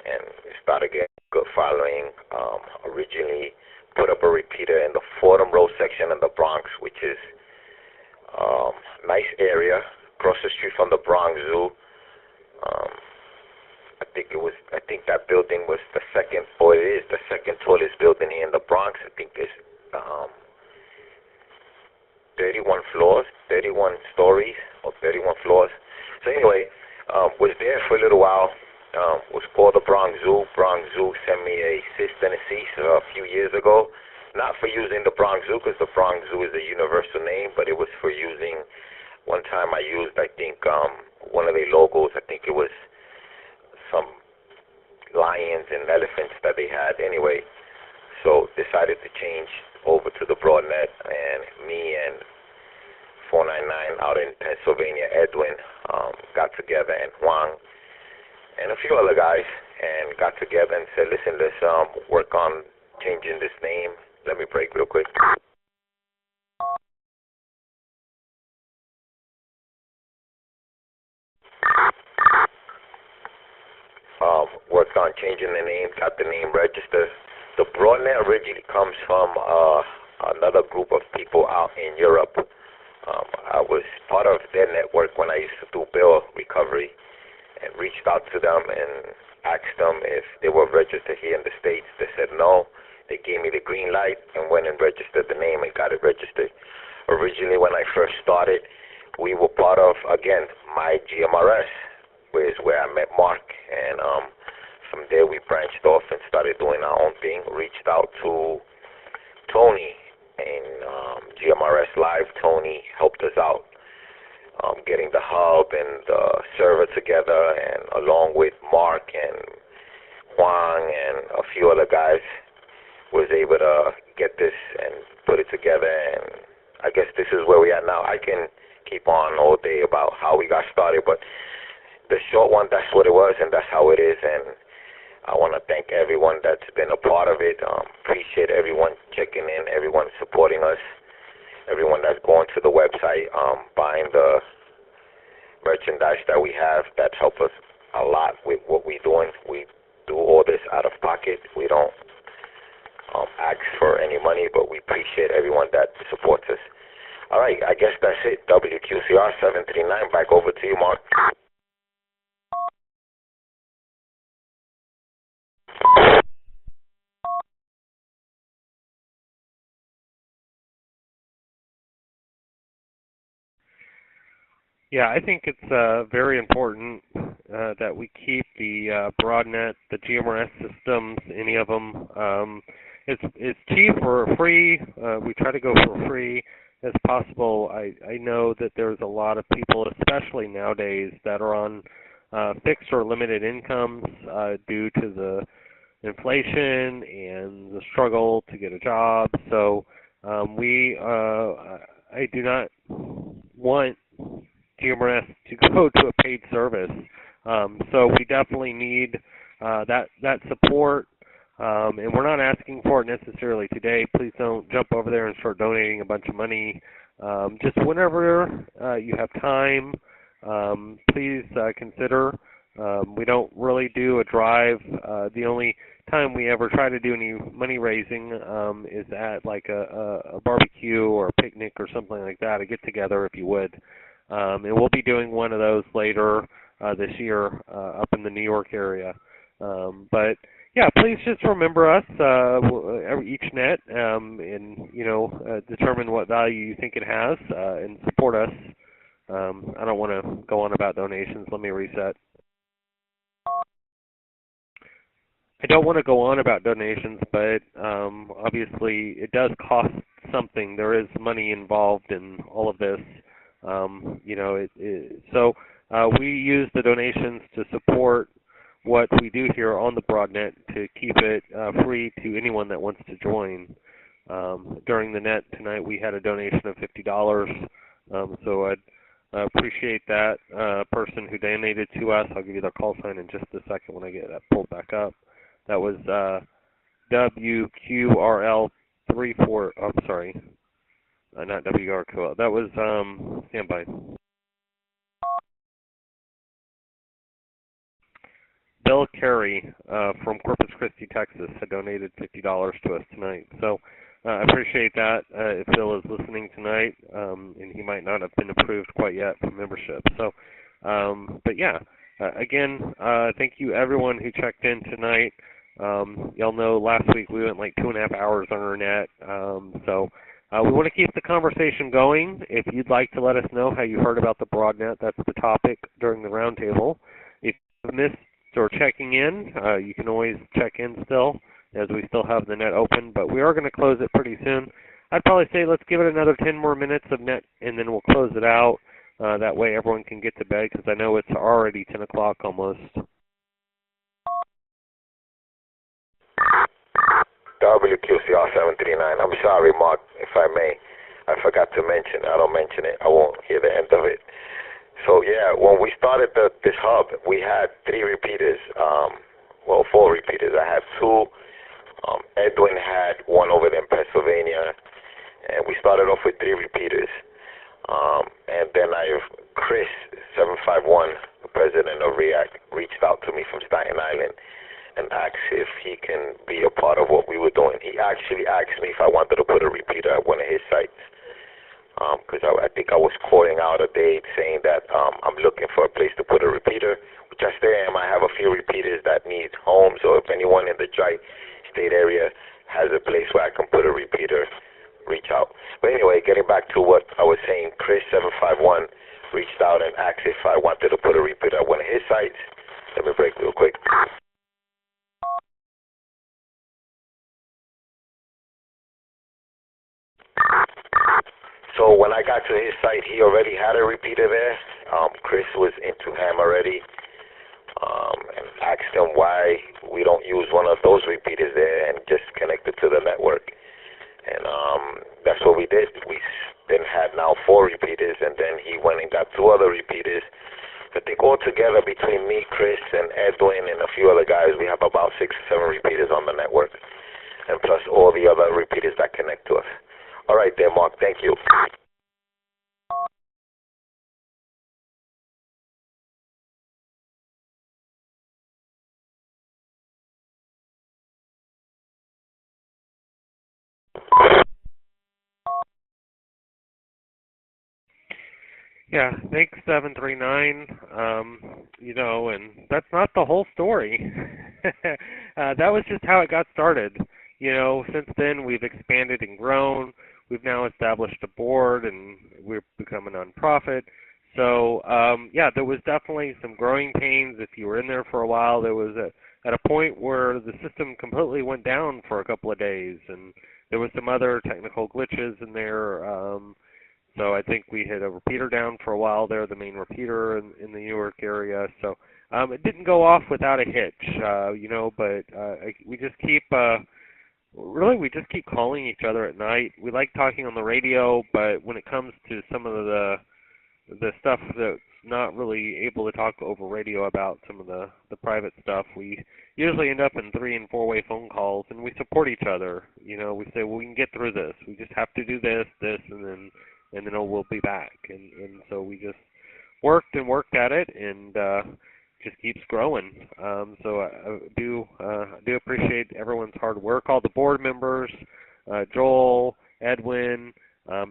and started getting good following. Originally put up a repeater in the Fordham Road section of the Bronx, which is nice area across the street from the Bronx Zoo. I think that building was the second, or it is the second tallest building here in the Bronx. I think there's 31 floors, 31 stories, or 31 floors. So anyway, was there for a little while. Was called the Bronx Zoo. Bronx Zoo sent me a cease and desist a few years ago, not for using the Bronx Zoo, because the Bronx Zoo is a universal name, but it was for using, one time I used, I think, one of their logos. I think it was some lions and elephants that they had. Anyway, so decided to change over to the Broadnet, and me and 499 out in Pennsylvania, Edwin, got together, and Juan, and a few other guys, and got together and said, listen, let's work on changing this name. Let me break real quick. Worked on changing the name, got the name registered. The Broadnet originally comes from another group of people out in Europe. I was part of their network when I used to do bill recovery, and reached out to them and asked them if they were registered here in the States. They said no. They gave me the green light and went and registered the name and got it registered. Originally, when I first started, we were part of, again, my GMRS, which is where I met Mark. And from there, we branched off and started doing our own thing, reached out to Tony and GMRS Live. Tony helped us out getting the hub and the server together, and along with Mark and Juan and a few other guys, was able to get this and put it together. And I guess this is where we are now. I can keep on all day about how we got started, but the short one, that's what it was, and that's how it is. And I want to thank everyone that's been a part of it. Appreciate everyone checking in, everyone supporting us, everyone that's going to the website, buying the merchandise that we have. That helps us a lot with what we're doing. We do all this out of pocket. We don't ask for any money, but we appreciate everyone that supports us. All right, I guess that's it. WQCR 739, back over to you, Mark. Yeah, I think it's very important that we keep the Broadnet, the GMRS systems, any of them. It's cheap or free. We try to go for free as possible. I know that there's a lot of people, especially nowadays, that are on fixed or limited incomes due to the inflation and the struggle to get a job. So I do not want GMRS to go to a paid service. So we definitely need that support. And we're not asking for it necessarily today. Please don't jump over there and start donating a bunch of money. Just whenever you have time, please consider. We don't really do a drive. The only time we ever try to do any money raising is at like a barbecue or a picnic or something like that, a get together if you would. And we'll be doing one of those later this year up in the New York area. But yeah, please just remember us, each net, and determine what value you think it has, and support us. I don't want to go on about donations. Let me reset. I don't want to go on about donations, but obviously it does cost something. There is money involved in all of this. So we use the donations to support what we do here on the Broadnet, to keep it free to anyone that wants to join. During the net tonight, we had a donation of $50, so I'd appreciate that person who donated to us. I'll give you their call sign in just a second when I get that pulled back up. That was WQRL 34. I'm sorry, not WRQL. That was standby. Bill Carey from Corpus Christi, Texas, had donated $50 to us tonight. So I appreciate that. If Bill is listening tonight, and he might not have been approved quite yet for membership. So, but yeah, again, thank you everyone who checked in tonight. Y'all know last week we went like 2.5 hours on our net. So we want to keep the conversation going. If you'd like to let us know how you heard about the Broadnet, that's the topic during the roundtable. If you missed or checking in, you can always check in still, as we still have the net open, but we are going to close it pretty soon. I'd probably say let's give it another 10 more minutes of net, and then we'll close it out. That way everyone can get to bed, because I know it's already 10 o'clock almost. WQCR 739. I'm sorry, Mark, if I may. I forgot to mention. I don't mention it, I won't hear the end of it. So yeah, when we started this hub, we had 3 repeaters. 4 repeaters. I had 2. Edwin had 1 over there in Pennsylvania, and we started off with 3 repeaters. And then Chris 751, the president of REACT, reached out to me from Staten Island and asked if he can be a part of what we were doing. He actually asked me if I wanted to put a repeater at one of his sites, because I think I was quoting out a date saying that I'm looking for a place to put a repeater, which I still am. I have a few repeaters that need homes, so if anyone in the Tri-State area has a place where I can put a repeater, reach out. But anyway, getting back to what I was saying, Chris751 reached out and asked if I wanted to put a repeater at one of his sites. Let me break real quick. So when I got to his site, he already had a repeater there. Chris was into ham already, and asked him why we don't use one of those repeaters there and just connect it to the network. And that's what we did. We then had now 4 repeaters, and then he went and got 2 other repeaters. I think altogether between me, Chris, and Edwin, and a few other guys, we have about 6 or 7 repeaters on the network, and plus all the other repeaters that connect to us. All right there, Mark. Thank you. Yeah, thanks 739. You know, and that's not the whole story. That was just how it got started. You know, since then we've expanded and grown. We've now established a board, and we've become a nonprofit. So, yeah, there was definitely some growing pains. If you were in there for a while, there was at a point where the system completely went down for a couple of days, and there was some other technical glitches in there. So I think we had a repeater down for a while there, the main repeater in the Newark area. So it didn't go off without a hitch, you know, but we just keep, really we just keep calling each other at night. We like talking on the radio, but when it comes to some of the stuff that's not really able to talk over radio about, some of the private stuff, we usually end up in 3- and 4-way phone calls, and we support each other. You know, we say, well, we can get through this. We just have to do this, and then we'll be back. And so we just worked and worked at it, and just keeps growing. So I do appreciate everyone's hard work, all the board members, Joel, Edwin,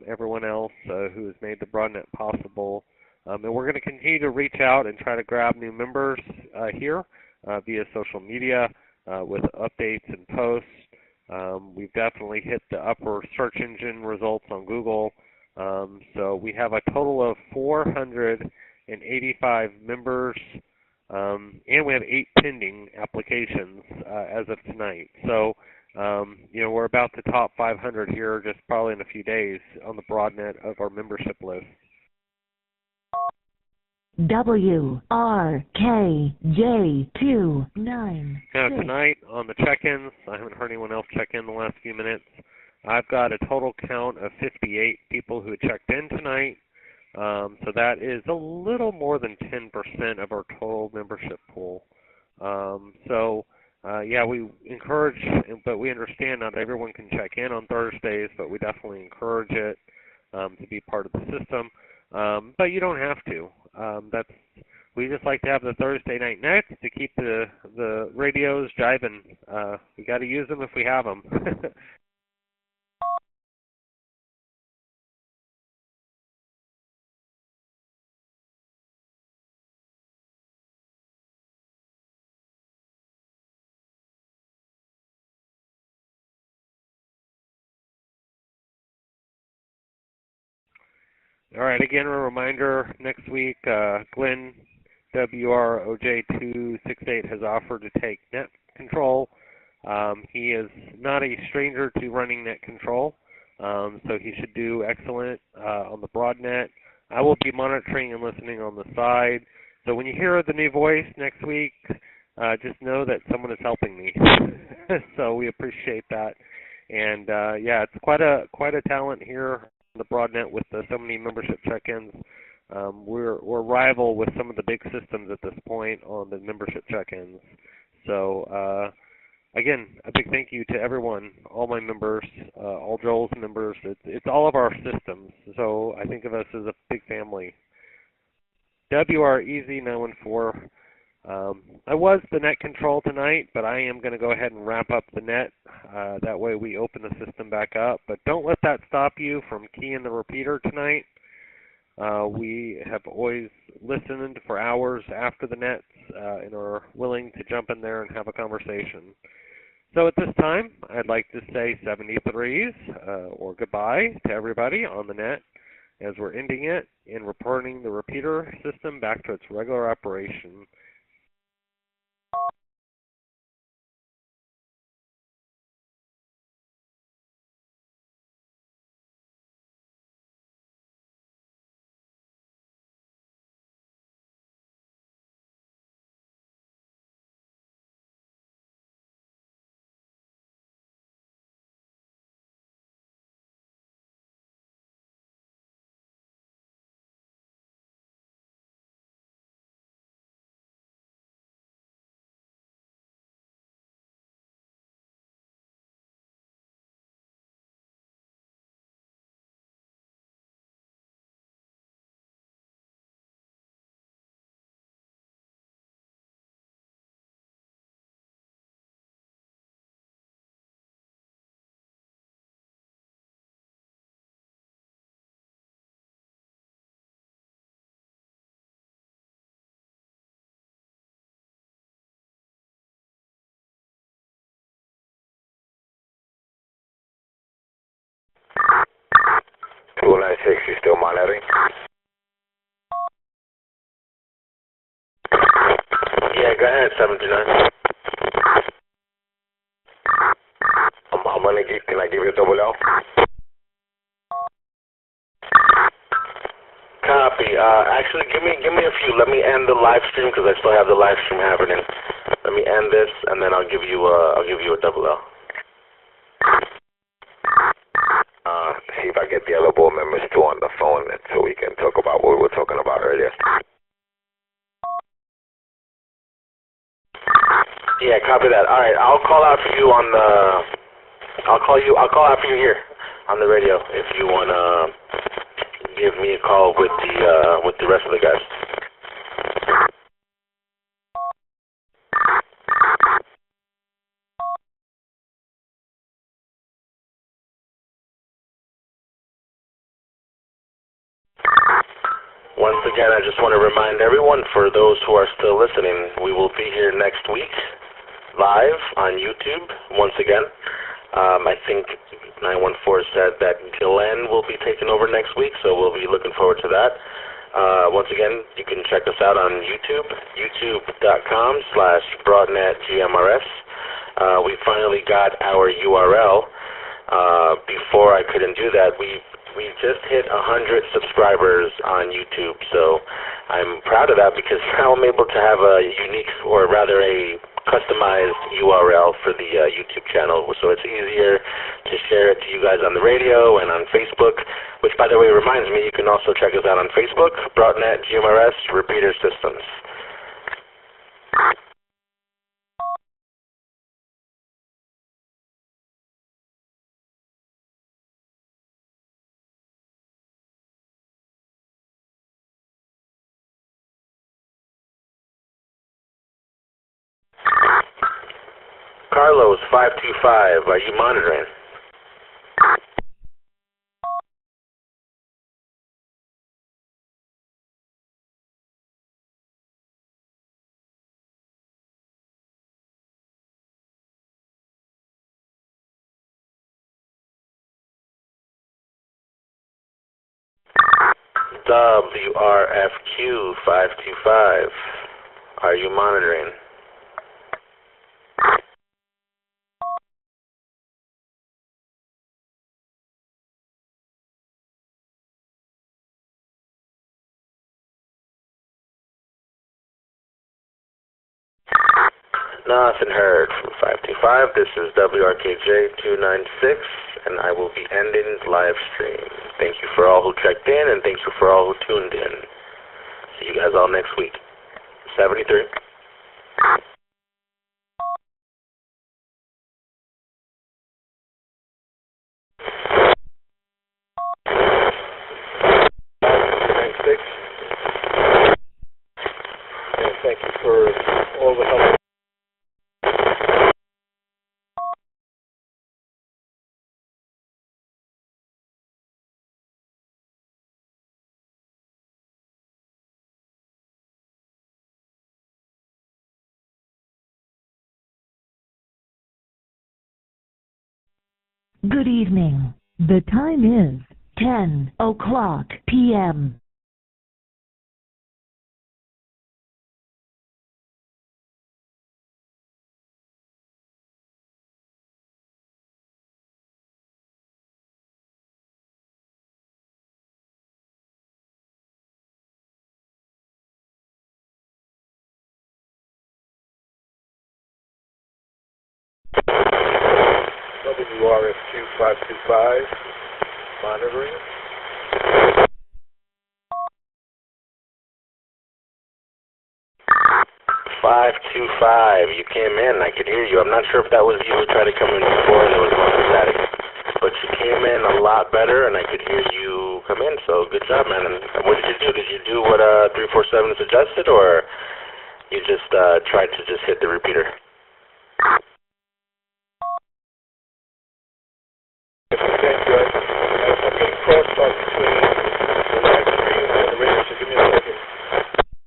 everyone else who has made the Broadnet possible. And we're going to continue to reach out and try to grab new members here via social media with updates and posts. We've definitely hit the upper search engine results on Google. So we have a total of 485 members, and we have 8 pending applications as of tonight. So, you know, we're about the top 500 here just probably in a few days on the Broadnet of our membership list. WRKJ29. Now tonight on the check-ins, I haven't heard anyone else check in the last few minutes. I've got a total count of 58 people who checked in tonight. So that is a little more than 10% of our total membership pool. Yeah, we encourage, but we understand not everyone can check in on Thursdays, but we definitely encourage it to be part of the system. But you don't have to. We just like to have the Thursday night nets to keep the radios jiving. We got to use them if we have them. All right, again, a reminder, next week, Glenn, WROJ268, has offered to take net control. He is not a stranger to running net control, so he should do excellent on the Broadnet. I will be monitoring and listening on the side. So when you hear the new voice next week, just know that someone is helping me. So we appreciate that. And yeah, it's quite a talent here. The Broadnet with so many membership check-ins. We're rival with some of the big systems at this point on the membership check-ins. So again, a big thank you to everyone, all my members, all Joel's members. It's all of our systems. So I think of us as a big family. WREZ914. I was the net control tonight, but I am going to go ahead and wrap up the net. That way we open the system back up. But don't let that stop you from keying the repeater tonight. We have always listened for hours after the nets and are willing to jump in there and have a conversation. So at this time, I'd like to say 73s or goodbye to everybody on the net as we're ending it and reporting the repeater system back to its regular operation. You still monitoring? Yeah, go ahead, 729. I'm gonna give, can I give you a double L? Copy. Actually, give me a few. Let me end the live stream because I still have the live stream happening. Let me end this, and then I'll give you a double L. See if I get the other board members too on the phone, so we can talk about what we were talking about earlier. Yeah, copy that. All right, I'll call out for you on the. I'll call out for you here on the radio if you wanna give me a call with the rest of the guys. Once again, I just want to remind everyone, for those who are still listening, we will be here next week, live on YouTube, once again. I think 914 said that Glenn will be taking over next week, so we'll be looking forward to that. Once again, you can check us out on YouTube, youtube.com/BroadnetGMRS. We finally got our URL. Before I couldn't do that, we just hit 100 subscribers on YouTube, so I'm proud of that because now I'm able to have a unique, or rather a customized URL for the YouTube channel, so it's easier to share it to you guys on the radio and on Facebook, which, by the way, reminds me, you can also check us out on Facebook, Broadnet GMRS Repeater Systems. Carlos, 525, are you monitoring? WRFQ 525, are you monitoring? Nothing heard from 525. This is WRKJ 296, and I will be ending live stream. Thank you for all who checked in, and thank you for all who tuned in. See you guys all next week. 73. And thank you for all the help. Good evening. The time is 10 o'clock p.m. WRF2525, monitoring. 525, you came in, I could hear you. I'm not sure if that was you who tried to come in before and it was more static. But you came in a lot better and I could hear you come in, so good job, man. And what did you do? Did you do what 347 suggested, or you just tried to just hit the repeater?